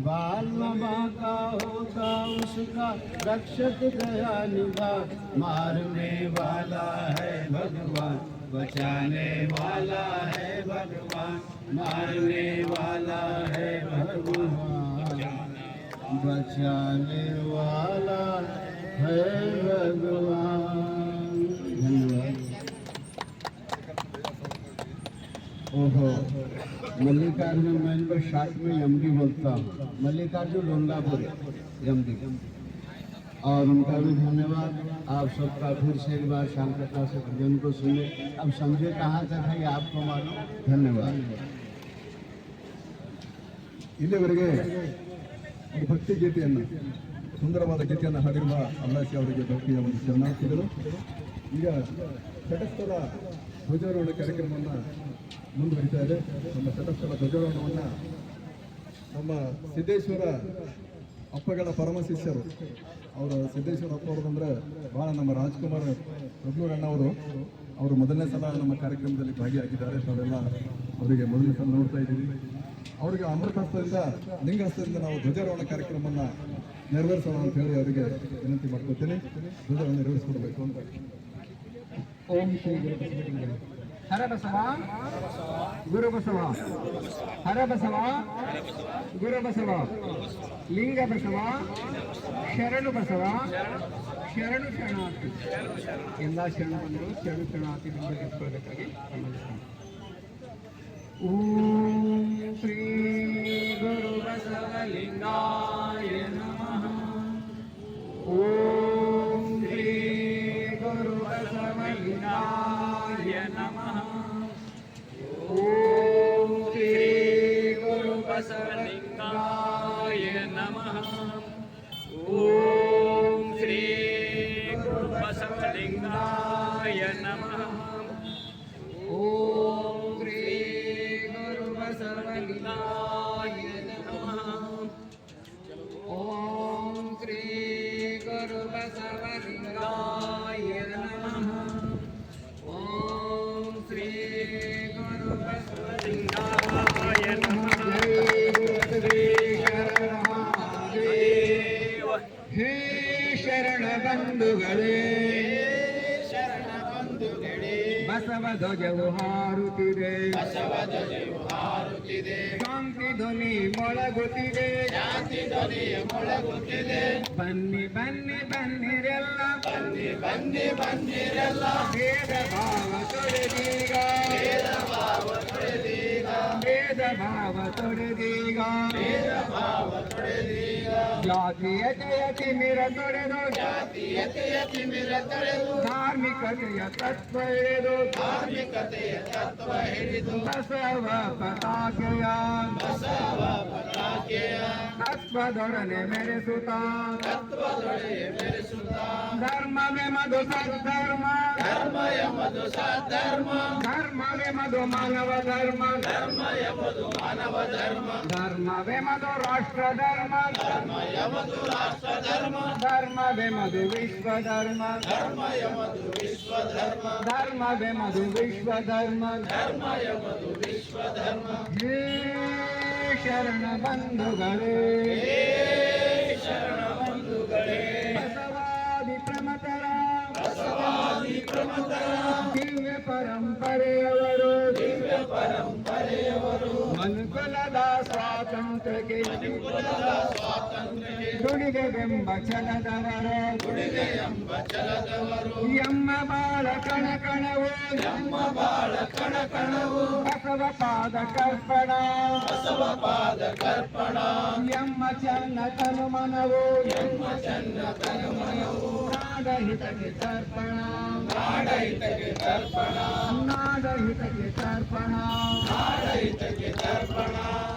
बालनवा का होगा उसका रक्षक दया निदान। मारने वाला है भगवान बचाने वाला है भगवान मारने वाला है भगवान बचाने वाला है है भगवान। धन्यवाद। ओहो, मल्लिकार्जुन, मैं इनको शॉर्ट में एमडी बोलता हूँ, मल्लिकार्जुन लोंगापुर एमडी। और उनका भी धन्यवाद। आप सबका फिर से एक बार शांतता से भजन को सुने। अब समझे कहाँ तक है आपको मालूम। धन्यवाद। ಇಲ್ಲಿವರೆಗೆ ಒಂದು ಭಕ್ತಿ ಗೀತೆಯನ್ನು, ಸುಂದರವಾದ ಗೀತೆಯನ್ನು ಹಾಡಿರುವ ಅಲ್ಲಾಸಿ ಅವರಿಗೆ ಭಕ್ತಿಯ ಒಂದು ಶರಣಾರ್ಥಿಗಳು. ಈಗ ತಟಸ್ಥದ ಧ್ವಜಾರೋಹಣ ಕಾರ್ಯಕ್ರಮವನ್ನು ಮುಂದುವರಿತಾ ಇದೆ. ನಮ್ಮ ತಟಸ್ಥದ ಧ್ವಜಾರೋಹಣವನ್ನು ನಮ್ಮ ಸಿದ್ದೇಶ್ವರ ಅಪ್ಪಗಳ ಪರಮ ಶಿಷ್ಯರು, ಅವರು ಸಿದ್ದೇಶ್ವರ ಅಪ್ಪ ಅವ್ರದಂದ್ರೆ ಭಾಳ ನಮ್ಮ ರಾಜ್ಕುಮಾರ್ ಪ್ರಭುರಣ್ಣವರು, ಅವರು ಮೊದಲನೇ ಸಲ ನಮ್ಮ ಕಾರ್ಯಕ್ರಮದಲ್ಲಿ ಭಾಗಿಯಾಗಿದ್ದಾರೆ. ತಾವೆಲ್ಲ ಅವರಿಗೆ ಮೊದಲನೇ ಸಲ ನೋಡ್ತಾ ಇದ್ದೀವಿ. ಅವರಿಗೆ ಅಮೃತಹಸ್ತದಿಂದ, ಲಿಂಗಹಸ್ತದಿಂದ ನಾವು ಧ್ವಜಾರೋಹಣ ಕಾರ್ಯಕ್ರಮವನ್ನು ನೆರವೇರಿಸೋಣ ಅಂತ ಹೇಳಿ ಅವರಿಗೆ ವಿನಂತಿ ಮಾಡ್ಕೊತೀನಿ. ಧ್ವಜವನ್ನು ನೆರವೇರಿಸಿಕೊಡ್ಬೇಕು ಅಂತ. ಓಂ ಶ್ರೀ ಗುರು ಹರ ಬಸವ ಗುರು ಬಸವ, ಹರ ಬಸವ ಗುರು ಬಸವ, ಲಿಂಗ ಬಸವ, ಶರಣು ಬಸವ, ಶರಣು ಶರಣಾರ್ಥಿ. ಎಲ್ಲ ಶರಣ ಬಂದರು ಶರಣು ಶರಣಾರ್ಥಿ ಬೆಳೆಸ್ಕೊಳ್ಬೇಕಾಗಿ ಓಂ ಶ್ರೀ ಗುರು ಬಸವಲಿಂಗಾಯ ನಮಃ. ಓಂ ಶ್ರೀ ಗುರು ಬಸವಲಿಂಗಾಯ ನಮಃ. ಓಂ ಶ್ರೀ ಗುರು ಬಸವಲಿಂಗಾಯ ನಮಃ. ಓಂ ಶ್ರೀ ಗುರು ಬಸವಲಿಂಗಾಯ ನಮಃ. ಓಂ ಶ್ರೀ ಗುರು ಬಸವಲಿಂಗಾಯ ನಮಃ. ಓಂ ಶ್ರೀ ಗುರು ಬಸವಲಿಂಗಾಯ ನಮಃ. ಓಂ ಶ್ರೀ ಗುರು ಬಸವಲಿಂಗಾಯ ನಮಃ. ಹೇ ಶರಣ ಬಂಧುಗಳೇ, ಬಸವ ಧ್ವಜವು ಹಾರುತ್ತಿದೆ, ಶಾಂತಿ ಧ್ವನಿ ಮೊಳಗುತ್ತಿದೆ, ಬನ್ನಿ ಬನ್ನಿ ಬನ್ನಿರೆಲ್ಲ, ಭೇದ ಭಾವ ತೊಡೆದೀಗ, ಭೇದ ಭಾವ ತೊಡೆದೀಗ, ಜಾತೀಯತೆಯ ತಿಮಿರ ತೊಡೆದು, ಧಾರ್ಮಿಕತೆಯ ತತ್ವ ಹಿಡಿದು, ಬಸವ ಪತಾಕೆಯ ತತ್ವದೊಡನೆ ಮೆರೆಸುತ್ತ, ಧರ್ಮವೇ ಮಧು ಸದ್ಧರ್ಮ, ಧರ್ಮವೇ ಮಧು ಮಾನವ ಧರ್ಮ, ಧರ್ಮವೇ ಮಧು ರಾಷ್ಟ್ರ ಧರ್ಮ, ಧರ್ಮವೇ ಮಧು ವಿಶ್ವ ಧರ್ಮ, ಧರ್ಮವೇ ಮಧು ವಿಶ್ವ ಧರ್ಮ. ಹೇ ಶರಣ ಬಂಧುಗಳೇ, ಬಸವಾದಿ ಪ್ರಮತರ ದಿವ್ಯ ಪರಂಪರೆಯವರು, ಮನುಕುಲದ ಸ್ವಾತಂತ್ರ್ಯಕ್ಕೆ ದುಡಿಗೆ ಬೆಂಬ ಛಲದವರು, ಎಮ್ಮ ಬಾಳ ಕಣಕಣವು, ಬಸವ ಪಾದ ಕರ್ಪಣ, ಎಮ್ಮ ಚನ್ನ ತನುಮನವು, ನಾಡಹಿತಕ್ಕೆ ತರ್ಪಣ, ನಾಡಹಿತಕ್ಕೆ ತರ್ಪಣ.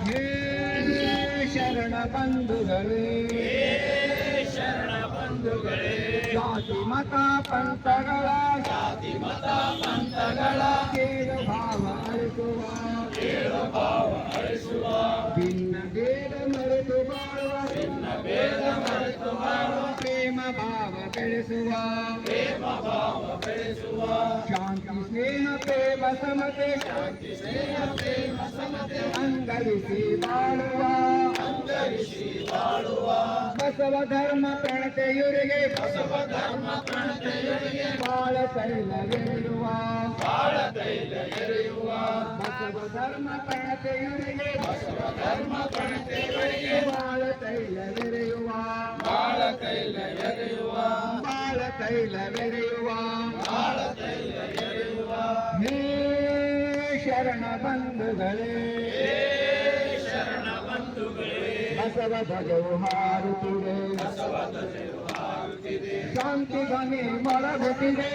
ಹೇ ಶರಣ ಬಂಧುಗಳೇ, ಜಾತಿ ಮತ ಪಂಥಗಳ ಕೇಳು ಭಾವ ಅಳಿಸುವ, ಭಿನ್ನ ಭೇದ ಮರೆತು ಬಾಳುವ, ಪ್ರೇಮ ಭಾವ ಬೆಳೆಸುವ, ಶಾಂತಿ ಸ್ನೇಹ ಪ್ರೇಮ ಸಮತೆ ಅಂಗರಿಸಿ ಬಾಳುವ, ಬಸವ ಧರ್ಮ ಪ್ರಣತೆಯುರಿಗೆ ಬಾಳ ತೈಲವೆರೆಯುವ, ಬಸವ ಧರ್ಮ ಪ್ರಣತೆಯುರಿಗೆ ಬಾಳ ತೈಲವೆರೆಯುವ, ತೈಲವೆರೆಯುವ ಹೇ ಶರಣ ಬಂಧುಗಳೇ ಬಸವ ಧ್ವಜವು ಹಾರುತ್ತಿದೆ ಶಾಂತಿ ಧ್ವನಿ ಮೊಳಗುತ್ತಿದೆ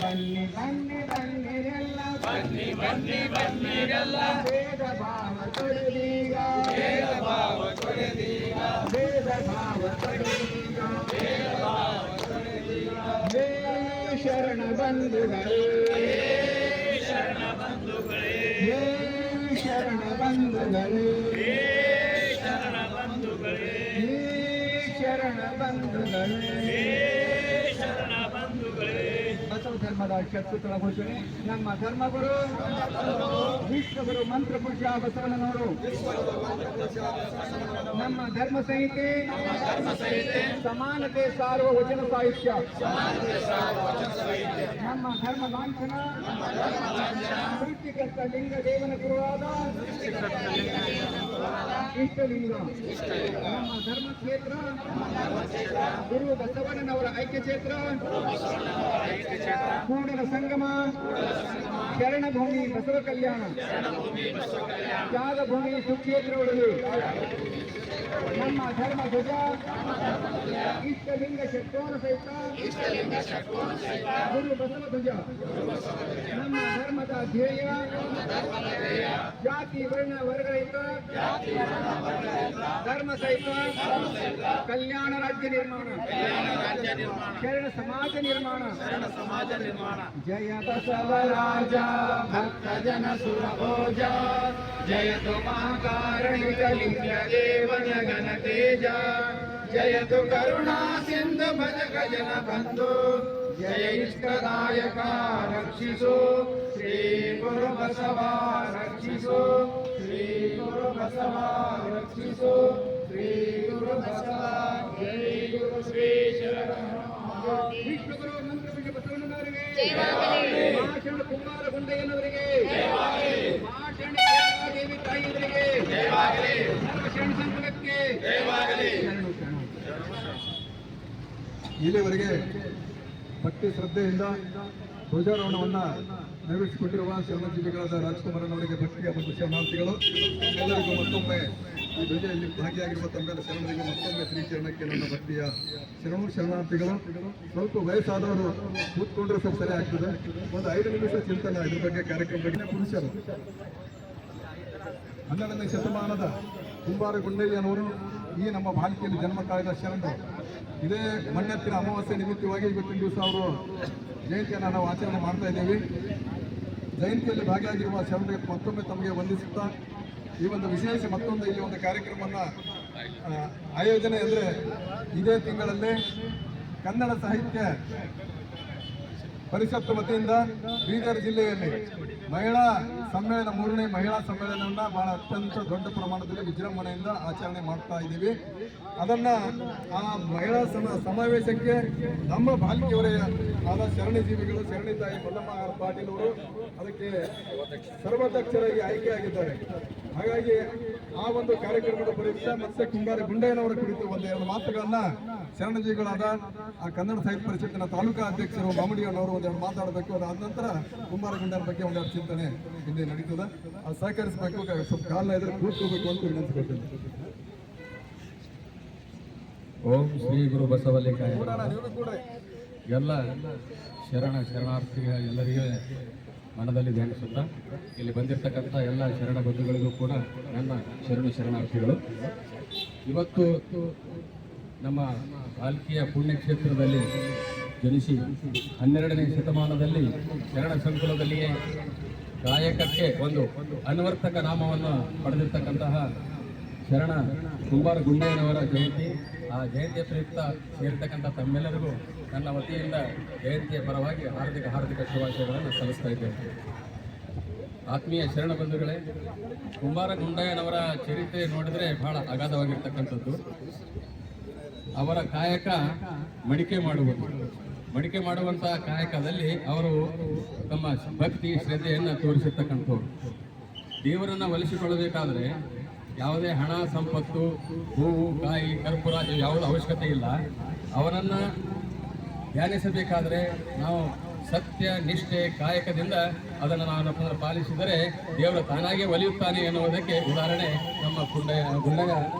ಬನ್ನಿ ಬನ್ನಿ ಬನ್ನಿರೆಲ್ಲ ಭೇದ ಭಾವ ತೊಡೆದೀಗ ಭೇದ ಭಾವ ತೊಡೆದೀಗ ಹೇ ಶರಣ ಬಂಧುಗಳೇ ಹೇ ಶರಣ ಬಂಧುಗಳೇ ಹೇ ಶರಣ ಬಂಧುಗಳೇ ಬಸವ ಧರ್ಮದ ಶತ್ರುಗಳ ಘೋಷಣೆ ನಮ್ಮ ಧರ್ಮಗುರು ವಿಶ್ವಗುರು ಮಂತ್ರಪುರುಷ ಬಸವಣ್ಣನವರು ನಮ್ಮ ಧರ್ಮ ಸಂಹಿತೆ ಸಮಾನತೆ ಸಾರುವ ವಚನ ಸಾಹಿತ್ಯ ನಮ್ಮ ಧರ್ಮ ಲಾಂಛನ ಸೃಷ್ಟಿಕರ್ತ ಲಿಂಗ ದೇವನ ಗುರುವಾದ ಇಷ್ಟಲಿಂಗ ನಮ್ಮ ಧರ್ಮ ಕ್ಷೇತ್ರ ಗುರು ಬಸವಣ್ಣನವರ ಐಕ್ಯ ಕ್ಷೇತ್ರ ಕೂಡಲ ಸಂಗಮ ಶರಣಭೂಮಿ ಬಸವ ಕಲ್ಯಾಣ ತ್ಯಾಗಭೂಮಿ ಸುಕ್ಷೇತ್ರಗಳಲ್ಲಿ ನಮ್ಮ ಧರ್ಮ ಧ್ವಜ ಇಷ್ಟಲಿಂಗ ಷಟ್ಕೋನ ಸಹಿತ ಗುರು ಬಸವ ಧ್ವಜ ನಮ್ಮ ಧರ್ಮದ ಧ್ಯೇಯ ಜಾತಿ ವರ್ಣ ವರ್ಗರಹಿತ ಧರ್ಮ ಸಹಿತ ಕಲ್ಯಾಣ ರಾಜ್ಯ ನಿರ್ಮಾಣ ಶರಣ ಸಮಾಜ ನಿರ್ಮಾಣ ಜಯ ಬಸವರಾಜ ಭಕ್ತ ಜನ ಸುರಭೋಜ ಜಯತು ಮಹಾಕಾರಣಿಕ ಲಿಂಗ ದೇವನ ಗಣ ತೇಜ ಜಯತು ಕರುಣಾ ಸಿಂಧು ಭಜ ಗಜನ ಬಂಧು ಜಯ ಇಷ್ಟದಾಯಕ ರಕ್ಷಿಸು ಶ್ರೀ ಗುರು ಬಸವ ರಕ್ಷಿಸು ಶ್ರೀ ಗುರು ಬಸವ ರಕ್ಷಿಸು ಶ್ರೀ ಗುರು ಬಸವ ಜೈ ಗುರು ಶ್ರೀ ಶರಣ ವಿಶ್ವಗುರು ಮಂತ್ರಪುರುಷ ಬಸವಣ್ಣನವರಿಗೆ ಮಹಾಶರಣ ಕುಮಾರ ಗುಂಡಯ್ಯನವರಿಗೆ ಮಹಾಶರಣ ದೇವಿ ತಾಯಿಯವರಿಗೆ ಶರಣ ಸಂಘಕ್ಕೆ ಇಲ್ಲಿವರೆಗೆ ಭಕ್ತಿ ಶ್ರದ್ಧೆಯಿಂದ ಧ್ವಜಾರೋಹಣವನ್ನು ನೆರವೇರಿಸಿಕೊಂಡಿರುವ ಶರಣಜೀವಿಗಳಾದ ರಾಜ್ಕುಮಾರನವರಿಗೆ ಭಕ್ತಿಯ ಮತ್ತು ಶರಣಾರ್ಥಿಗಳು ಎಲ್ಲರಿಗೂ ಮತ್ತೊಮ್ಮೆ ಈ ಧ್ವಜೆಯಲ್ಲಿ ಭಾಗಿಯಾಗಿರುವ ತಮ್ಮೆಲ್ಲ ಶರಣರಿಗೆ ಮತ್ತೊಮ್ಮೆ ಶ್ರೀಚರಣಕ್ಕೆ ನನ್ನ ಭಕ್ತಿಯ ಶರಣಾರ್ಥಿಗಳು. ಸ್ವಲ್ಪ ವಯಸ್ಸಾದವರು ಕೂತ್ಕೊಂಡ್ರೆ ಸ್ವಲ್ಪ ಸರಿ ಆಗ್ತದೆ. ಒಂದು 5 ನಿಮಿಷ ಚಿಂತನೆ ಇದ್ರ ಬಗ್ಗೆ ಕಾರ್ಯಕ್ರಮ ಬಗ್ಗೆ. ಪುರುಷರು 12ನೇ ಶತಮಾನದ ಕುಂಬಾರ ಗುಂಡಯ್ಯನವರು ಈ ನಮ್ಮ ಬಾಲ್ಕಿಯಲ್ಲಿ ಜನ್ಮ ತಾಳಿದ ಶರಣರು. ಇದೇ ಮಣ್ಣೆತ್ತಿನ ಅಮಾವಾಸ್ಯೆ ನಿಮಿತ್ತವಾಗಿ ಇವತ್ತಿನ ದಿವಸ ಅವರು ಜಯಂತಿಯನ್ನು ನಾವು ಆಚರಣೆ ಮಾಡ್ತಾ ಇದ್ದೀವಿ. ಜಯಂತಿಯಲ್ಲಿ ಭಾಗಿಯಾಗಿರುವ ಶರಣರಿಗೆ ಮತ್ತೊಮ್ಮೆ ತಮಗೆ ವಂದಿಸುತ್ತಾ ಈ ಒಂದು ವಿಶೇಷ ಮತ್ತೊಂದು ಇಲ್ಲಿ ಒಂದು ಕಾರ್ಯಕ್ರಮವನ್ನು ಆಯೋಜನೆ ಅಂದರೆ ಇದೇ ತಿಂಗಳಲ್ಲಿ ಕನ್ನಡ ಸಾಹಿತ್ಯ ಪರಿಷತ್ತು ವತಿಯಿಂದ ಬೀದರ್ ಜಿಲ್ಲೆಯಲ್ಲಿ ಮಹಿಳಾ ಸಮ್ಮೇಳನ 3ನೇ ಮಹಿಳಾ ಸಮ್ಮೇಳನವನ್ನು ಬಹಳ ಅತ್ಯಂತ ದೊಡ್ಡ ಪ್ರಮಾಣದಲ್ಲಿ ವಿಜೃಂಭಣೆಯಿಂದ ಆಚರಣೆ ಮಾಡ್ತಾ ಇದ್ದೀವಿ. ಅದನ್ನು ಆ ಮಹಿಳಾ ಸಮಾವೇಶಕ್ಕೆ ನಮ್ಮ ಬಾಲ್ಕಿಯವರೇ ಆದ ಶರಣಜೀವಿಗಳು ಶರಣಿ ತಾಯಿ ಮಲ್ಲಮ್ಮ ಪಾಟೀಲ್ ಅವರು ಅದಕ್ಕೆ ಸರ್ವಾಧ್ಯಕ್ಷರಾಗಿ ಆಯ್ಕೆಯಾಗಿದ್ದಾರೆ. ಹಾಗಾಗಿ ಆ ಒಂದು ಕಾರ್ಯಕ್ರಮದ ಪ್ರಯುಕ್ತ ಮತ್ತೆ ಕುಂಬಾರ ಗುಂಡಯ್ಯನವರ ಕುರಿತು ಒಂದೆರಡು ಮಾತುಗಳನ್ನ ಶರಣಜೀವಿಗಳಾದ ಆ ಕನ್ನಡ ಸಾಹಿತ್ಯ ಪರಿಷತ್ತಿನ ತಾಲೂಕಾ ಅಧ್ಯಕ್ಷರು ಮಾಮಡಿಯಣ್ಣವರು ಒಂದೆರಡು ಮಾತಾಡಬೇಕು. ಅದಾದ ನಂತರ ಕುಂಬಾರ ಗುಂಡಯ್ಯನ ಬಗ್ಗೆ ಒಂದೆರಡು ಚಿಂತನೆ ಇಲ್ಲಿ ನಡೀತದೆ. ಅದು ಸಹಕರಿಸಬೇಕು. ಸ್ವಲ್ಪ ಕಾಲನ ಎದುರು ಕೂತ್ಕೋಬೇಕು ಅಂತ ವಿನಂತಿಸ್ಕೊಳ್ತೇನೆ. ಓಂ ಶ್ರೀ ಗುರು ಬಸವಲಿಂಗಾಯ. ಎಲ್ಲ ಶರಣಾರ್ಥಿಗಳ ಎಲ್ಲರಿಗೂ ಮನದಲ್ಲಿ ಧ್ಯಾನಿಸುತ್ತಾ ಇಲ್ಲಿ ಬಂದಿರತಕ್ಕಂಥ ಎಲ್ಲ ಶರಣ ಬಂಧುಗಳಿಗೂ ಕೂಡ ನನ್ನ ಶರಣಾರ್ಥಿಗಳು. ಇವತ್ತು ನಮ್ಮ ಬಾಲ್ಕಿಯ ಪುಣ್ಯಕ್ಷೇತ್ರದಲ್ಲಿ ಜನಿಸಿ 12ನೇ ಶತಮಾನದಲ್ಲಿ ಶರಣ ಸಂಕುಲದಲ್ಲಿಯೇ ಕಾಯಕಕ್ಕೆ ಒಂದು ಅನ್ವರ್ಥಕ ನಾಮವನ್ನು ಪಡೆದಿರ್ತಕ್ಕಂತಹ ಶರಣ ಕುಂಬಾರ ಗುಂಡಯ್ಯನವರ ಜಯಂತಿ. ಆ ಜಯಂತಿಯ ಪ್ರಯುಕ್ತ ಸೇರಿರ್ತಕ್ಕಂಥ ತಮ್ಮೆಲ್ಲರಿಗೂ ನನ್ನ ವತಿಯಿಂದ ಜಯಂತಿಯ ಪರವಾಗಿ ಹಾರ್ದಿಕ ಶುಭಾಶಯಗಳನ್ನು ಸಲ್ಲಿಸ್ತಾ ಇದ್ದೇನೆ. ಆತ್ಮೀಯ ಶರಣ ಬಂಧುಗಳೇ, ಕುಂಬಾರ ಗುಂಡಯ್ಯನವರ ಚರಿತ್ರೆ ನೋಡಿದರೆ ಬಹಳ ಅಗಾಧವಾಗಿರ್ತಕ್ಕಂಥದ್ದು. ಅವರ ಕಾಯಕ ಮಡಿಕೆ ಮಾಡುವಂತಹ ಕಾಯಕದಲ್ಲಿ ಅವರು ತಮ್ಮ ಭಕ್ತಿ ಶ್ರದ್ಧೆಯನ್ನು ತೋರಿಸಿರ್ತಕ್ಕಂಥವ್ರು. ದೇವರನ್ನು ಒಲಿಸಿಕೊಳ್ಳಬೇಕಾದ್ರೆ ಯಾವುದೇ ಹಣ ಸಂಪತ್ತು ಹೂವು ಕಾಯಿ ಕರ್ಪೂರ ಯಾವುದೂ ಅವಶ್ಯಕತೆ ಇಲ್ಲ. ಅವರನ್ನು ಧ್ಯಾನಿಸಬೇಕಾದರೆ ನಾವು ಸತ್ಯ ನಿಷ್ಠೆ ಕಾಯಕದಿಂದ ಅದನ್ನು ನಾವು ಪಾಲಿಸಿದರೆ ದೇವರು ತಾನಾಗೇ ಒಲಿಯುತ್ತಾನೆ ಎನ್ನುವುದಕ್ಕೆ ಉದಾಹರಣೆ ನಮ್ಮ ಗುಂಡಯ್ಯ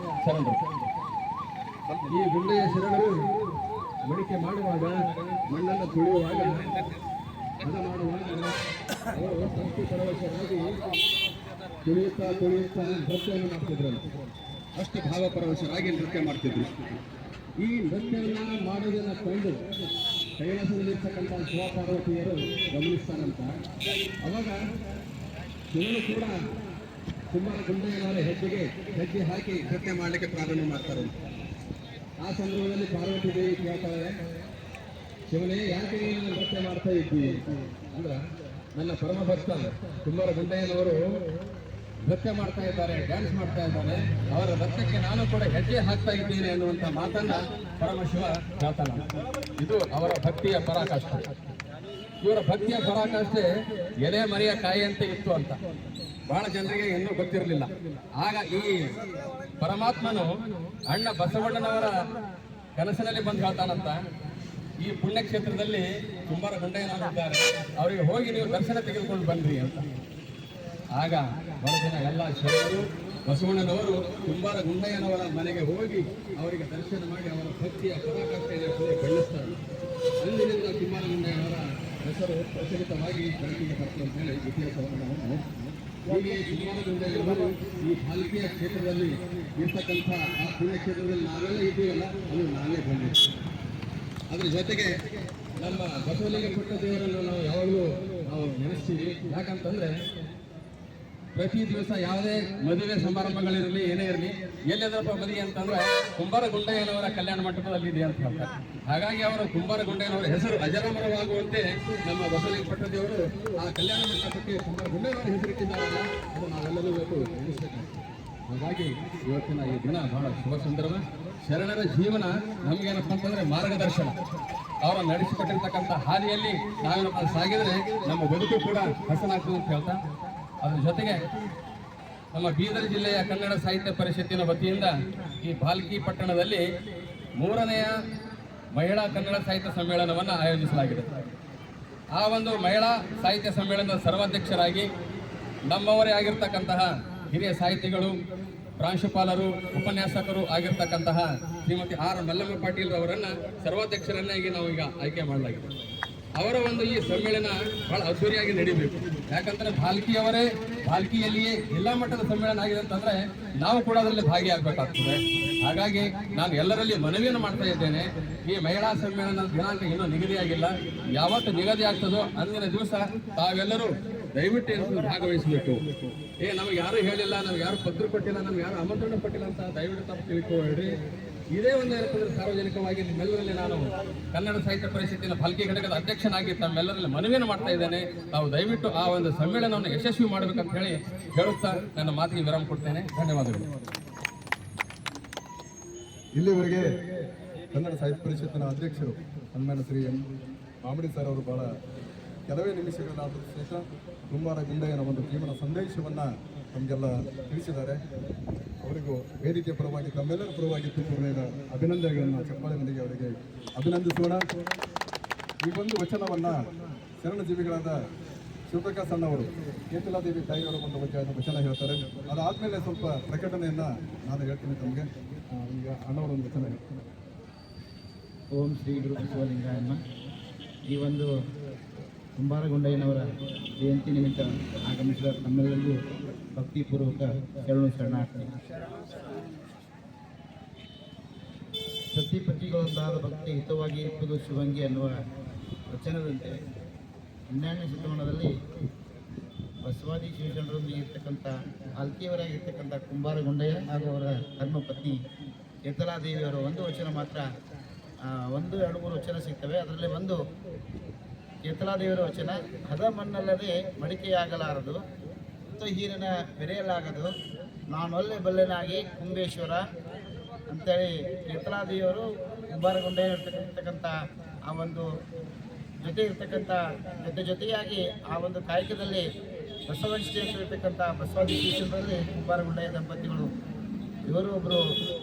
ಶರಣರು. ಈ ಗುಂಡಯ್ಯ ಶರಣರು ಮಡಿಕೆ ಮಾಡುವಾಗ, ಮಣ್ಣನ್ನು ತುಳಿಯುವಾಗ, ಹದ ಮಾಡುವಾಗ ಅವರು ಭಕ್ತಿ ಪರವಶರಾಗಿ ತುಳಿಯುತ್ತಾ ನೃತ್ಯವನ್ನು ಮಾಡ್ತಿದ್ರಲ್ಲ, ಅಷ್ಟು ಭಾವಪರವಶರಾಗಿ ನೃತ್ಯ ಮಾಡ್ತಿದ್ರು. ಈ ನೃತ್ಯವನ್ನು ಮಾಡೋದನ್ನು ಕಂಡು ಕೈಲಾಸದಲ್ಲಿರ್ತಕ್ಕಂಥ ಶಿವಪಾರ್ವತಿಯರು ಗಮನಿಸ್ತಾರಂತ. ಅವಾಗ ಶಿವನು ಕೂಡ ಕುಮಾರ ಗುಂಡಯ್ಯನವರ ಹೆಜ್ಜೆ ಹಾಕಿ ನೃತ್ಯ ಮಾಡಲಿಕ್ಕೆ ಪ್ರಾರಂಭ ಮಾಡ್ತಾರಂತೆ. ಆ ಸಂದರ್ಭದಲ್ಲಿ ಪಾರ್ವತಿ ದೇವಿ ಕೇಳ್ತಾಳೆ, ಶಿವನೇ ಯಾಕೆ ನೀನು ನೃತ್ಯ ಮಾಡ್ತಾ ಇದ್ದೀವಿ ಅಂದ್ರೆ, ನನ್ನ ಪರಮ ಭಕ್ತ ಕುಮಾರ ಗುಂಡಯ್ಯನವರು ನೃತ್ಯ ಮಾಡ್ತಾ ಇದ್ದಾರೆ, ಡ್ಯಾನ್ಸ್ ಮಾಡ್ತಾ ಇದ್ದಾರೆ, ಅವರ ನೃತ್ಯಕ್ಕೆ ನಾನು ಕೂಡ ಹೆಜ್ಜೆ ಹಾಕ್ತಾ ಇದ್ದೇನೆ ಅನ್ನುವಂಥ ಮಾತನ್ನ ಪರಮಶಿವ ಹೇಳ್ತಾನೆ. ಇದು ಅವರ ಭಕ್ತಿಯ ಪರಾಕಾಷ್ಠೆ. ಇವರ ಭಕ್ತಿಯ ಪರಾಕಾಷ್ಠೆ ಎಲೆ ಮರಿಯ ಕಾಯಿ ಅಂತ ಇತ್ತು ಅಂತ ಬಹಳ ಜನರಿಗೆ ಇನ್ನೂ ಗೊತ್ತಿರಲಿಲ್ಲ. ಆಗ ಈ ಪರಮಾತ್ಮನು ಅಣ್ಣ ಬಸವಣ್ಣನವರ ಕನಸಿನಲ್ಲಿ ಬಂದು ಹೇಳ್ತಾನಂತ, ಈ ಪುಣ್ಯಕ್ಷೇತ್ರದಲ್ಲಿ ಕುಂಬಾರ ಗುಂಡಯ್ಯನವರಿದ್ದಾರೆ, ಅವರಿಗೆ ಹೋಗಿ ನೀವು ದರ್ಶನ ತೆಗೆದುಕೊಂಡು ಬನ್ರಿ ಅಂತ. ಆಗ ಬಹಳ ಎಲ್ಲ ಶರಣರು ಬಸವಣ್ಣನವರು ಕುಂಬಾರ ಗುಂಡಯ್ಯನವರ ಮನೆಗೆ ಹೋಗಿ ಅವರಿಗೆ ದರ್ಶನ ಮಾಡಿ ಅವರ ಭಕ್ತಿಯ ಪರಾಕಾಷ್ಠೆಯನ್ನು ಬೆಳೆಸ್ತಾರೆ. ಅಂದಿನಿಂದ ಕುಂಬಾರ ಗುಂಡಯ್ಯನವರ ಹೆಸರು ಪ್ರಚಲಿತವಾಗಿ ಬೆಳಕಿಗೆ ಬರ್ತದೆ ಅಂತ ಹೇಳಿ ಇತಿಹಾಸವನ್ನು ನಾವು ನೋಡ್ತೀವಿ. ಹೀಗೆ ಕುಂಬಾರ ಗುಂಡಯ್ಯನವರು ಈ ಪಾಲಿಕೆಯ ಕ್ಷೇತ್ರದಲ್ಲಿ ಇರ್ತಕ್ಕಂಥ ಆ ಪುಣ್ಯ ಕ್ಷೇತ್ರದಲ್ಲಿ ನಾವೆಲ್ಲ ಇದ್ದೀವಲ್ಲ, ಅದು ನಾವೇ ಬಂದಿದ್ದೀವಿ. ಅದ್ರ ಜೊತೆಗೆ ನಮ್ಮ ಬಸವಲಿಂಗ ಪುಟ್ಟ ದೇವರನ್ನು ನಾವು ಯಾವಾಗಲೂ ನಾವು ನೆನೆಸ್ತೀವಿ. ಯಾಕಂತಂದ್ರೆ ಪ್ರತಿ ದಿವಸ ಯಾವುದೇ ಮದುವೆ ಸಮಾರಂಭಗಳಿರಲಿ, ಏನೇ ಇರಲಿ, ಎಲ್ಲೆದರಪ್ಪ ಮದುವೆ ಅಂತಂದ್ರೆ ಕುಂಬಾರ ಗುಂಡಯ್ಯನವರ ಕಲ್ಯಾಣ ಮಂಟಪದಲ್ಲಿದೆ ಅಂತ ಹೇಳ್ತಾರೆ. ಹಾಗಾಗಿ ಅವರು ಕುಂಬಾರ ಗುಂಡಯ್ಯನವರ ಹೆಸರು ಅಜರಾಮರವಾಗುವಂತೆ ನಮ್ಮ ಬಸವಲಿಂಗ ಪಟ್ಟ ದೇವರು ಆ ಕಲ್ಯಾಣ ಮಂಟಪಕ್ಕೆ ಕುಂಬಾರ ಗುಂಡಯ್ಯನವರ ಹೆಸರಿಟ್ಟಿದ್ದಾರಲ್ಲ, ಅದು ನಾವೆಲ್ಲರೂ ಇವತ್ತು ಎಣಿಸ್ಬೇಕಾಗ್ತದೆ. ಹಾಗಾಗಿ ಇವತ್ತಿನ ಈ ದಿನ ಬಹಳ ಶುಭ ಸಂದರ್ಭ. ಶರಣರ ಜೀವನ ನಮಗೇನಪ್ಪ ಅಂತಂದ್ರೆ ಮಾರ್ಗದರ್ಶನ. ಅವರ ನಡೆಸಿಕೊಟ್ಟಿರ್ತಕ್ಕಂಥ ಹಾದಿಯಲ್ಲಿ ನಾವೇನಪ್ಪ ಸಾಗಿದ್ರೆ ನಮ್ಮ ಬದುಕು ಕೂಡ ಹಸನಾಗ್ತದೆ ಅಂತ ಹೇಳ್ತಾ, ಅದರ ಜೊತೆಗೆ ನಮ್ಮ ಬೀದರ್ ಜಿಲ್ಲೆಯ ಕನ್ನಡ ಸಾಹಿತ್ಯ ಪರಿಷತ್ತಿನ ವತಿಯಿಂದ ಈ ಭಾಲ್ಕಿ ಪಟ್ಟಣದಲ್ಲಿ 3ನೇ ಮಹಿಳಾ ಕನ್ನಡ ಸಾಹಿತ್ಯ ಸಮ್ಮೇಳನವನ್ನು ಆಯೋಜಿಸಲಾಗಿದೆ. ಆ ಒಂದು ಮಹಿಳಾ ಸಾಹಿತ್ಯ ಸಮ್ಮೇಳನದ ಸರ್ವಾಧ್ಯಕ್ಷರಾಗಿ ನಮ್ಮವರೇ ಆಗಿರ್ತಕ್ಕಂತಹ ಹಿರಿಯ ಸಾಹಿತಿಗಳು, ಪ್ರಾಂಶುಪಾಲರು, ಉಪನ್ಯಾಸಕರು ಆಗಿರ್ತಕ್ಕಂತಹ ಶ್ರೀಮತಿ ಆರ್ ಮಲ್ಲಮ್ಮ ಪಾಟೀಲ್ ಅವರನ್ನು ಸರ್ವಾಧ್ಯಕ್ಷರನ್ನಾಗಿ ನಾವು ಈಗ ಆಯ್ಕೆ ಮಾಡಲಾಗಿದೆ. ಅವರ ಒಂದು ಈ ಸಮ್ಮೇಳನ ಬಹಳ ಅದ್ದೂರಿಯಾಗಿ ನಡೀಬೇಕು. ಯಾಕಂದ್ರೆ ಭಾಲ್ಕಿಯಲ್ಲಿಯೇ ಜಿಲ್ಲಾ ಮಟ್ಟದ ಸಮ್ಮೇಳನ ಆಗಿದೆ ಅಂತಂದ್ರೆ ನಾವು ಕೂಡ ಅದರಲ್ಲಿ ಭಾಗಿಯಾಗಬೇಕಾಗ್ತದೆ. ಹಾಗಾಗಿ ನಾನು ಎಲ್ಲರಲ್ಲಿ ಮನವಿಯನ್ನು ಮಾಡ್ತಾ ಇದ್ದೇನೆ, ಈ ಮಹಿಳಾ ಸಮ್ಮೇಳನದ ದಿನಾಂಕ ಇನ್ನೂ ನಿಗದಿಯಾಗಿಲ್ಲ. ಯಾವತ್ತು ನಿಗದಿ ಆಗ್ತದೋ ಅಂದಿನ ದಿವಸ ತಾವೆಲ್ಲರೂ ದಯವಿಟ್ಟು ಭಾಗವಹಿಸಬೇಕು. ನಮಗೆ ಯಾರು ಹೇಳಿಲ್ಲ, ನಮ್ಗೆ ಯಾರು ಪತ್ರ ಕೊಟ್ಟಿಲ್ಲ, ನಮ್ಗೆ ಯಾರು ಆಮಂತ್ರಣ ಕೊಟ್ಟಿಲ್ಲ ಅಂತ ದಯವಿಟ್ಟು ತಪ್ಪು ತಿಳ್ಕೊಳ್ರಿ. ಇದೇ ಒಂದು ಏನಂತಂದ್ರೆ ಸಾರ್ವಜನಿಕವಾಗಿ ನಿಮ್ಮೆಲ್ಲರಲ್ಲಿ ನಾನು ಕನ್ನಡ ಸಾಹಿತ್ಯ ಪರಿಷತ್ತಿನ ಭಾಲ್ಕಿ ಘಟಕದ ಅಧ್ಯಕ್ಷನಾಗಿ ತಮ್ಮೆಲ್ಲರಲ್ಲಿ ಮನವಿಯನ್ನು ಮಾಡ್ತಾ ಇದ್ದೇನೆ. ನಾವು ದಯವಿಟ್ಟು ಆ ಒಂದು ಸಮ್ಮೇಳನವನ್ನು ಯಶಸ್ವಿ ಮಾಡಬೇಕಂತ ಹೇಳಿ ಹೇಳುತ್ತಾ ನನ್ನ ಮಾತಿಗೆ ವಿರಾಮ ಕೊಡ್ತೇನೆ. ಧನ್ಯವಾದಗಳು. ಇಲ್ಲಿವರೆಗೆ ಕನ್ನಡ ಸಾಹಿತ್ಯ ಪರಿಷತ್ತಿನ ಅಧ್ಯಕ್ಷರು ಸನ್ಮಾನ್ಯ ಶ್ರೀ ಎಂ ಮಾಮಿಡಿ ಸರ್ ಅವರು ಬಹಳ ಕೆಲವೇ ನಿಮಿಷಗಳಾದರೂ ಸಹಿತ ಕುಂಬಾರ ಗುಂಡಯ್ಯನ ಒಂದು ಜೀವನ ಸಂದೇಶವನ್ನು ನಮಗೆಲ್ಲ ತಿಳಿಸಿದ್ದಾರೆ. ಅವರಿಗೂ ವೇದಿಕೆ ಪರವಾಗಿ ತಮ್ಮೆಲ್ಲರ ಪರವಾಗಿ ತುಂಬ ಅಭಿನಂದನೆಗಳನ್ನು ಚಪ್ಪಾಳೆಯೊಂದಿಗೆ ಅವರಿಗೆ ಅಭಿನಂದಿಸೋಣ. ಈ ಒಂದು ವಚನವನ್ನು ಶರಣಜೀವಿಗಳಾದ ಶಿವಪ್ರಕಾಶ್ ಅಣ್ಣವರು ಕೇತಲಾದೇವಿ ತಾಯಿಯವರ ಒಂದು ವಚನ ಹೇಳ್ತಾರೆ. ಅದಾದಮೇಲೆ ಸ್ವಲ್ಪ ಪ್ರಕಟಣೆಯನ್ನು ನಾನು ಹೇಳ್ತೀನಿ ತಮಗೆ. ಈಗ ಅಣ್ಣವರು ಒಂದು ವಚನ ಹೇಳ್ತಾರೆ. ಓಂ ಶ್ರೀ ಗುರು ಬಸವಲಿಂಗಾಯಮ್ಮ. ಈ ಒಂದು ಕುಂಬಾರ ಗುಂಡಯ್ಯನವರ ಜಯಂತಿ ನಿಮಿತ್ತ ಆಗಮಿಸಿದ ತಮ್ಮೆಲ್ಲರಿಗೂ ಭಕ್ತಿಪೂರ್ವಕ ಶರಣಾರ್ಥಿ. ಸತಿಪತಿಗಳೊಂದಾದ ಭಕ್ತಿ ಹಿತವಾಗಿ ಇಪ್ಪದು ಶಿವಂಗಿ ಅನ್ನುವ ವಚನದಂತೆ 12ನೇ ಶತಮಾನದಲ್ಲಿ ಬಸವಾದಿ ಶಿವಶರಣರೊಂದಿಗೆ ಇರ್ತಕ್ಕಂಥ ಆಲ್ಕಿಯವರಾಗಿರ್ತಕ್ಕಂಥ ಕುಂಬಾರ ಗುಂಡಯ್ಯ ಹಾಗೂ ಅವರ ಧರ್ಮಪತ್ನಿ ಕೇತಲಾದೇವಿಯವರ ಒಂದು ವಚನ ಮಾತ್ರ 1-2-3 ವಚನ ಸಿಗ್ತವೆ. ಅದರಲ್ಲಿ ಒಂದು ಕೇತಲಾದೇವಿಯವರ ವಚನ, ಹದ ಮಣ್ಣಲ್ಲದೆ ಮಡಿಕೆಯಾಗಲಾರದು, ಹೀರನ ಬೆರೆಯಲಾಗದು, ನಾನೊಲ್ಲೆ ಬಲ್ಲೆನಾಗಿ ಕುಂಬೇಶ್ವರ ಅಂತೇಳಿ ಕೇತಲಾದೇವಿಯವರು ಕುಂಬಾರ ಗುಂಡಯ್ಯ ಇರ್ತಕ್ಕಂಥ ಆ ಒಂದು ಜೊತೆಯಾಗಿ ಆ ಒಂದು ಕಾಯಕದಲ್ಲಿ ಬಸವನಿಷ್ಠೆ ಇರ್ತಕ್ಕಂಥ ಬಸವಾದಿ ಶಿಷ್ಯರಲ್ಲಿ ಕುಂಬಾರ ಗುಂಡಯ್ಯ ದಂಪತಿಗಳು ಇವರು ಒಬ್ಬರು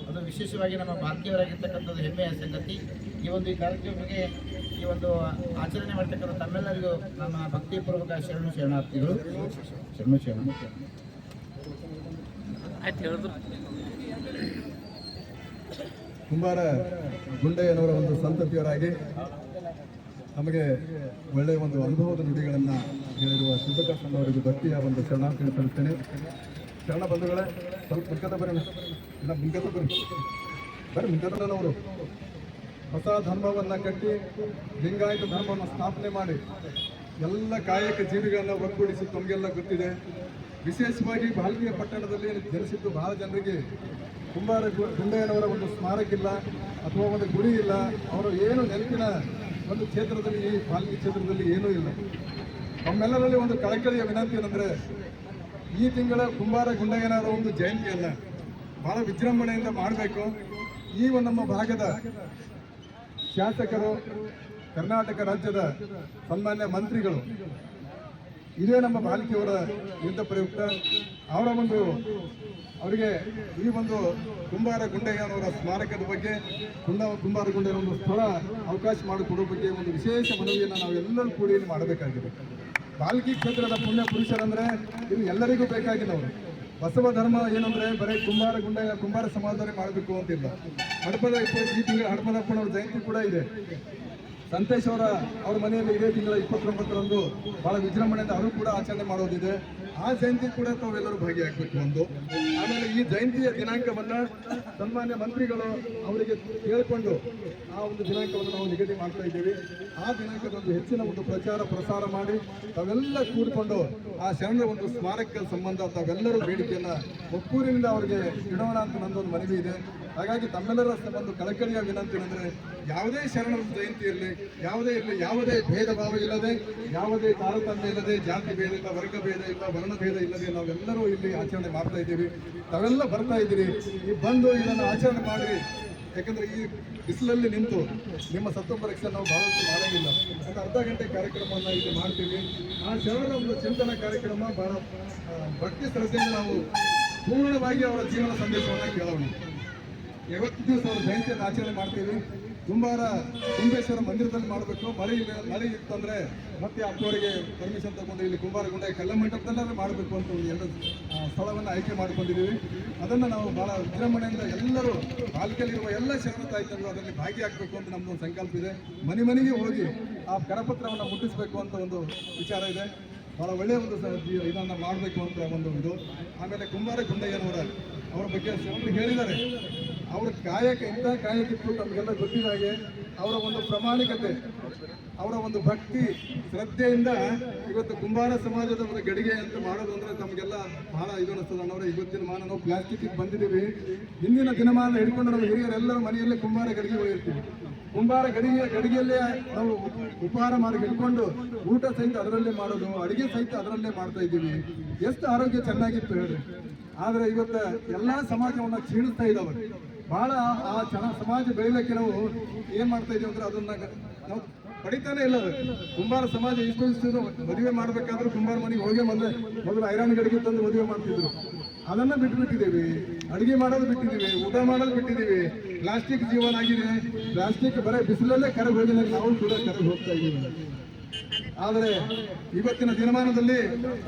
ಒಂದು ವಿಶೇಷವಾಗಿ ನಮ್ಮ ಭಾರತೀಯರಾಗಿರ್ತಕ್ಕಂಥದ್ದು ಹೆಮ್ಮೆಯ ಸಂಗತಿ. ಈ ಒಂದು ಈ ಕಾರ್ಯಕ್ರಮಕ್ಕೆ ಈ ಒಂದು ಆಚರಣೆ ಮಾಡ್ತಕ್ಕಂಥ ತಮ್ಮೆಲ್ಲರಿಗೂ ನಮ್ಮ ಭಕ್ತಿಪೂರ್ವಕ ಶರಣಾರ್ಥಿಗಳು. ಶರಣ ಕುಂಬಾರ ಗುಂಡಯ್ಯನವರ ಒಂದು ಸಂತತಿಯವರಾಗಿ ನಮಗೆ ಒಳ್ಳೆಯ ಒಂದು ಅನುಭವದ ನುಡಿಗಳನ್ನು ಹೇಳಿರುವ ಶಿವಪ್ರಕಾಶನವರಿಗೂ ಭಕ್ತಿಯ ಒಂದು ಶರಣಾರ್ಥಿ ಸಲ್ಲಿಸ್ತೇನೆ. ಶರಣ ಬಂಧುಗಳೇ, ಸ್ವಲ್ಪ ಮುಂಕತ ಬರೋಣ, ಇಲ್ಲ ಮುಂಕತ ಬರ್ರಿ ಮುಂಕತನವರು ಹೊಸ ಧರ್ಮವನ್ನು ಕಟ್ಟಿ ಲಿಂಗಾಯತ ಧರ್ಮವನ್ನು ಸ್ಥಾಪನೆ ಮಾಡಿ ಎಲ್ಲ ಕಾಯಕ ಜೀವಿಗಳನ್ನು ಒಗ್ಗೂಡಿಸಿ ತಮಗೆಲ್ಲ ಗೊತ್ತಿದೆ. ವಿಶೇಷವಾಗಿ ಬಾಲ್ಕಿಯ ಪಟ್ಟಣದಲ್ಲಿ ಜನಿಸಿದ್ದು ಬಹಳ ಜನರಿಗೆ ಕುಂಬಾರ ಗುಂಡಯ್ಯನವರ ಒಂದು ಸ್ಮಾರಕ ಇಲ್ಲ ಅಥವಾ ಒಂದು ಗುಡಿ ಇಲ್ಲ. ಅವರು ಏನು ನೆನಪಿನ ಒಂದು ಕ್ಷೇತ್ರದಲ್ಲಿ, ಈ ಬಾಲ್ಕಿ ಕ್ಷೇತ್ರದಲ್ಲಿ ಏನೂ ಇಲ್ಲ. ನಮ್ಮೆಲ್ಲರಲ್ಲಿ ಒಂದು ಕಳಕಳಿಯ ವಿನಂತಿ ಏನಂದರೆ, ಈ ತಿಂಗಳ ಕುಂಬಾರ ಗುಂಡಯ್ಯನವರ ಒಂದು ಜಯಂತಿಯನ್ನು ಬಹಳ ವಿಜೃಂಭಣೆಯಿಂದ ಮಾಡಬೇಕು. ಈ ಒಂದು ನಮ್ಮ ಭಾಗದ ಶಾಸಕರು, ಕರ್ನಾಟಕ ರಾಜ್ಯದ ಸನ್ಮಾನ್ಯ ಮಂತ್ರಿಗಳು, ಇದೇ ನಮ್ಮ ಬಾಲಿಕೆಯವರ ಯುದ್ಧ ಪ್ರಯುಕ್ತ ಅವರಿಗೆ ಈ ಒಂದು ಕುಂಬಾರ ಗುಂಡಯ್ಯನವರ ಸ್ಮಾರಕದ ಬಗ್ಗೆ, ಕುಂಬಾರ ಗುಂಡಯ್ಯನ ಒಂದು ಸ್ಥಳ ಅವಕಾಶ ಮಾಡಿಕೊಡುವ ಬಗ್ಗೆ ಒಂದು ವಿಶೇಷ ಮನವಿಯನ್ನು ನಾವು ಎಲ್ಲರೂ ಕೂಡಿ ಇಲ್ಲಿ ಮಾಡಬೇಕಾಗಿದೆ. ಬಾಲ್ಕಿ ಕ್ಷೇತ್ರದ ಪುಣ್ಯ ಪುರುಷರಂದರೆ ಇದು ಎಲ್ಲರಿಗೂ ಬೇಕಾಗಿದ್ದವರು. ಬಸವ ಧರ್ಮ ಏನಂದರೆ ಬರೀ ಕುಂಬಾರ ಗುಂಡಯ್ಯ ಕುಂಬಾರ ಸಮಾಜದವರೇ ಮಾಡಬೇಕು ಅಂತಿಲ್ಲ. ಈ ತಿಂಗಳ ಹಡಪದಪ್ಪನವ್ರ ಜಯಂತಿ ಕೂಡ ಇದೆ. ಸಂತೇಶ್ ಅವ್ರ ಮನೆಯಲ್ಲಿ ಇದೇ ತಿಂಗಳ 29ರಂದು ಬಹಳ ವಿಜೃಂಭಣೆಯಿಂದ ಅವರು ಕೂಡ ಆಚರಣೆ ಮಾಡೋದಿದೆ. ಆ ಜಯಂತಿ ಕೂಡ ತಾವೆಲ್ಲರೂ ಭಾಗಿಯಾಗಬೇಕು. ಒಂದು ಆಮೇಲೆ ಈ ಜಯಂತಿಯ ದಿನಾಂಕವನ್ನು ಸನ್ಮಾನ್ಯ ಮಂತ್ರಿಗಳು ಅವರಿಗೆ ಕೇಳಿಕೊಂಡು ಆ ಒಂದು ದಿನಾಂಕವನ್ನು ನಾವು ನಿಗದಿ ಮಾಡ್ತಾ ಇದ್ದೀವಿ. ಆ ದಿನಾಂಕದೊಂದು ಹೆಚ್ಚಿನ ಒಂದು ಪ್ರಚಾರ ಪ್ರಸಾರ ಮಾಡಿ ತಾವೆಲ್ಲ ಕೂಡಿಕೊಂಡು ಆ ಶರಣರ ಒಂದು ಸ್ಮಾರಕ ಸಂಬಂಧ ತಾವೆಲ್ಲರೂ ಬೇಡಿಕೆಯನ್ನು ಒಕ್ಕೂರಿನಿಂದ ಅವರಿಗೆ ಇಡೋಣ ಅಂತ ನನ್ನೊಂದು ಮನವಿ ಇದೆ. ಹಾಗಾಗಿ ತಮ್ಮೆಲ್ಲರ ಒಂದು ಕಳಕಳಿಯ ವಿನಂತಿ ಅಂದರೆ, ಯಾವುದೇ ಶರಣರ ಜಯಂತಿ ಇರಲಿ, ಯಾವುದೇ ಭೇದ ಭಾವ ಇಲ್ಲದೆ, ಯಾವುದೇ ತಾರತಮ್ಯ ಇಲ್ಲದೆ, ಜಾತಿ ಭೇದ ಇಲ್ಲ, ವರ್ಗ ಭೇದ ಇಲ್ಲ, ವರ್ಣ ಭೇದ ಇಲ್ಲದೆ ನಾವೆಲ್ಲರೂ ಇಲ್ಲಿ ಆಚರಣೆ ಮಾಡ್ತಾ ಇದ್ದೀವಿ. ತಾವೆಲ್ಲ ಬರ್ತಾ ಇದ್ದೀರಿ, ಈ ಬಂದು ಇದನ್ನು ಆಚರಣೆ ಮಾಡಿರಿ. ಯಾಕಂದರೆ ಈ ಬಿಸಿಲಲ್ಲಿ ನಿಂತು ನಿಮ್ಮ ಸತ್ವ ಪರೀಕ್ಷೆ ನಾವು ಬಹಳಷ್ಟು ಮಾಡೋಂಗಿಲ್ಲ. ಒಂದು ಅರ್ಧ ಗಂಟೆ ಕಾರ್ಯಕ್ರಮವನ್ನು ಇಲ್ಲಿ ಮಾಡ್ತೀವಿ. ಆ ಶರಣರ ಒಂದು ಚಿಂತನಾ ಕಾರ್ಯಕ್ರಮ ಬಹಳ ಭಕ್ತಿ ಶ್ರದ್ಧೆಯಿಂದ ನಾವು ಪೂರ್ಣವಾಗಿ ಅವರ ಜೀವನ ಸಂದೇಶವನ್ನು ಕೇಳೋಣ. 50 ದಿವಸ ಅವರ ಜಯಂತಿಯನ್ನು ಆಚರಣೆ ಮಾಡ್ತೀವಿ. ಕುಂಬೇಶ್ವರ ಮಂದಿರದಲ್ಲಿ ಮಾಡಬೇಕು. ಮಳೆ ಇತ್ತಂದರೆ ಮತ್ತೆ ಅಪ್ಪವರಿಗೆ ಪರ್ಮಿಷನ್ ತಗೊಂಡು ಇಲ್ಲಿ ಕುಂಬಾರ ಗುಂಡಯ್ಯ ಕಲ್ಲ ಮಂಟಪದಲ್ಲೇ ಮಾಡಬೇಕು ಅಂತ ಒಂದು ಎರಡು ಸ್ಥಳವನ್ನು ಆಯ್ಕೆ ಮಾಡ್ಕೊಂಡಿದ್ದೀವಿ. ಅದನ್ನು ನಾವು ಭಾಳ ವಿಜೃಂಭಣೆಯಿಂದ ಎಲ್ಲರೂ ಬಾಲ್ಕಿಯಲ್ಲಿರುವ ಎಲ್ಲ ಶರಣ ತಾಯ್ತಂದ್ರು ಅದರಲ್ಲಿ ಭಾಗಿಯಾಗಬೇಕು ಅಂತ ನಮ್ಮದು ಒಂದು ಸಂಕಲ್ಪ ಇದೆ. ಮನೆಗೆ ಹೋಗಿ ಆ ಕರಪತ್ರವನ್ನು ಮುಟ್ಟಿಸಬೇಕು ಅಂತ ಒಂದು ವಿಚಾರ ಇದೆ. ಭಾಳ ಒಳ್ಳೆಯ ಒಂದು ಇದನ್ನು ಮಾಡಬೇಕು ಅಂತ ಒಂದು ಇದು. ಆಮೇಲೆ ಕುಂಬಾರ ಗುಂಡಯ್ಯನವರ ಬಗ್ಗೆ ಶರಣರು ಹೇಳಿದ್ದಾರೆ. ಅವರ ಕಾಯಕ ಇಂಥ ಕಾಯಕ್ಕಿತ್ತು ನಮಗೆಲ್ಲ ಗೊತ್ತಿದ ಹಾಗೆ. ಅವರ ಒಂದು ಪ್ರಾಮಾಣಿಕತೆ, ಅವರ ಒಂದು ಭಕ್ತಿ ಶ್ರದ್ಧೆಯಿಂದ ಇವತ್ತು ಕುಂಬಾರ ಸಮಾಜದ ಒಂದು ಗಡಿಗೆ ಅಂತ ಮಾಡೋದು ಅಂದರೆ ನಮಗೆಲ್ಲ ಬಹಳ ಇದು ಅನ್ನಿಸ್ತದೆ. ಅನ್ನೋರು ಇವತ್ತಿನ ನಾವು ಪ್ಲಾಸ್ಟಿಕ್ಗೆ ಬಂದಿದ್ದೀವಿ. ಹಿಂದಿನ ದಿನಮಾನ ಹಿಡ್ಕೊಂಡು ನಮ್ಮ ಹಿರಿಯರೆಲ್ಲರೂ ಮನೆಯಲ್ಲೇ ಕುಂಬಾರ ಗಡಿಗೆಗಳು ಇರ್ತೀವಿ. ಕುಂಬಾರ ಗಡಿಗೆಯಲ್ಲೇ ನಾವು ಉಪಹಾರ ಮಾಡಿ ಹಿಡ್ಕೊಂಡು ಊಟ ಸಹಿತ ಅದರಲ್ಲೇ ಮಾಡೋದು, ಅಡುಗೆ ಸಹಿತ ಅದರಲ್ಲೇ ಮಾಡ್ತಾ ಇದ್ದೀವಿ. ಎಷ್ಟು ಆರೋಗ್ಯ ಚೆನ್ನಾಗಿತ್ತು ಹೇಳ್ರಿ. ಆದರೆ ಇವತ್ತು ಎಲ್ಲ ಸಮಾಜವನ್ನು ಕ್ಷೀಣಿಸ್ತಾ ಇದ್ದಾವೆ. ಭಾಳ ಆ ಸಮಾಜ ಬೆಳಿಲಿಕ್ಕೆ ನಾವು ಏನು ಮಾಡ್ತಾ ಇದ್ದೀವಿ ಅಂದ್ರೆ ಅದನ್ನ ನಾವು ಪಡಿತಾನೆ ಇಲ್ಲ. ಕುಂಬಾರ ಸಮಾಜ ಇಷ್ಟು ಮದುವೆ ಮಾಡಬೇಕಾದ್ರೂ ಕುಂಬಾರ ಮನೆಗೆ ಹೋಗಿ ಮೊದಲು ಐರನ್ ಗಡಿಗೆ ತಂದು ಮದುವೆ ಮಾಡ್ತಿದ್ರು. ಅದನ್ನು ಬಿಟ್ಟಿದ್ದೀವಿ. ಅಡುಗೆ ಮಾಡೋದು ಬಿಟ್ಟಿದ್ದೀವಿ, ಊಟ ಮಾಡೋದು ಬಿಟ್ಟಿದ್ದೀವಿ. ಪ್ಲಾಸ್ಟಿಕ್ ಜೀವನ ಆಗಿದೆ. ಪ್ಲಾಸ್ಟಿಕ್ ಬರೀ ಬಿಸಿಲಲ್ಲೇ ಕರಗಿ ಹೋಗಿಲ್ಲ, ನಾವು ಕೂಡ ಕರಗಿ ಹೋಗ್ತಾ ಇದ್ದೀವಿ. ಆದರೆ ಇವತ್ತಿನ ದಿನಮಾನದಲ್ಲಿ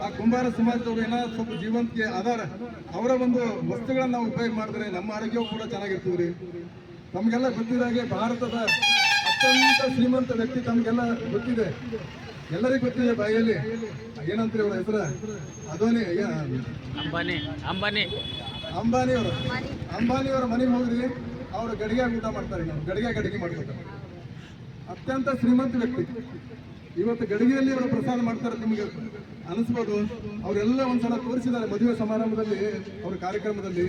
ಆ ಕುಂಬಾರ ಸಮಾಜದವರು ಏನಾದ್ರು ಸ್ವಲ್ಪ ಜೀವಂತಿಕೆ ಆಧಾರ ಅವರ ಒಂದು ವಸ್ತುಗಳನ್ನು ನಾವು ಉಪಯೋಗ ಮಾಡಿದ್ರೆ ನಮ್ಮ ಆರೋಗ್ಯವೂ ಕೂಡ ಚೆನ್ನಾಗಿರ್ತೀವಿ ರೀ. ತಮಗೆಲ್ಲ ಗೊತ್ತಿದ್ದಾಗೆ ಭಾರತದ ಅತ್ಯಂತ ಶ್ರೀಮಂತ ವ್ಯಕ್ತಿ ತಮಗೆಲ್ಲ ಗೊತ್ತಿದೆ, ಎಲ್ಲರಿಗೂ ಗೊತ್ತಿದೆ. ಬಾಯಲ್ಲಿ ಏನಂತಾರೆ ಇವರ ಹೆಸರು? ಅಂಬಾನಿಯವರ ಮನೆಗೆ ಹೋಗ್ರಿ, ಅವರು ಗಡಿಗೆ ಊಟ ಮಾಡ್ತಾರೆ. ನಾವು ಗಡಿಗೆ ಮಾಡ್ಕೊತಾರೆ. ಅತ್ಯಂತ ಶ್ರೀಮಂತ ವ್ಯಕ್ತಿ. ಇವತ್ತು ಗಡಿಗೆಯಲ್ಲಿ ಅವರು ಪ್ರಸಾದ ಮಾಡ್ತಾರೆ. ನಿಮಗೆ ಅನಿಸ್ಬೋದು. ಅವರೆಲ್ಲ ಒಂದ್ಸಲ ತೋರಿಸಿದ್ದಾರೆ ಮದುವೆ ಸಮಾರಂಭದಲ್ಲಿ, ಅವರ ಕಾರ್ಯಕ್ರಮದಲ್ಲಿ.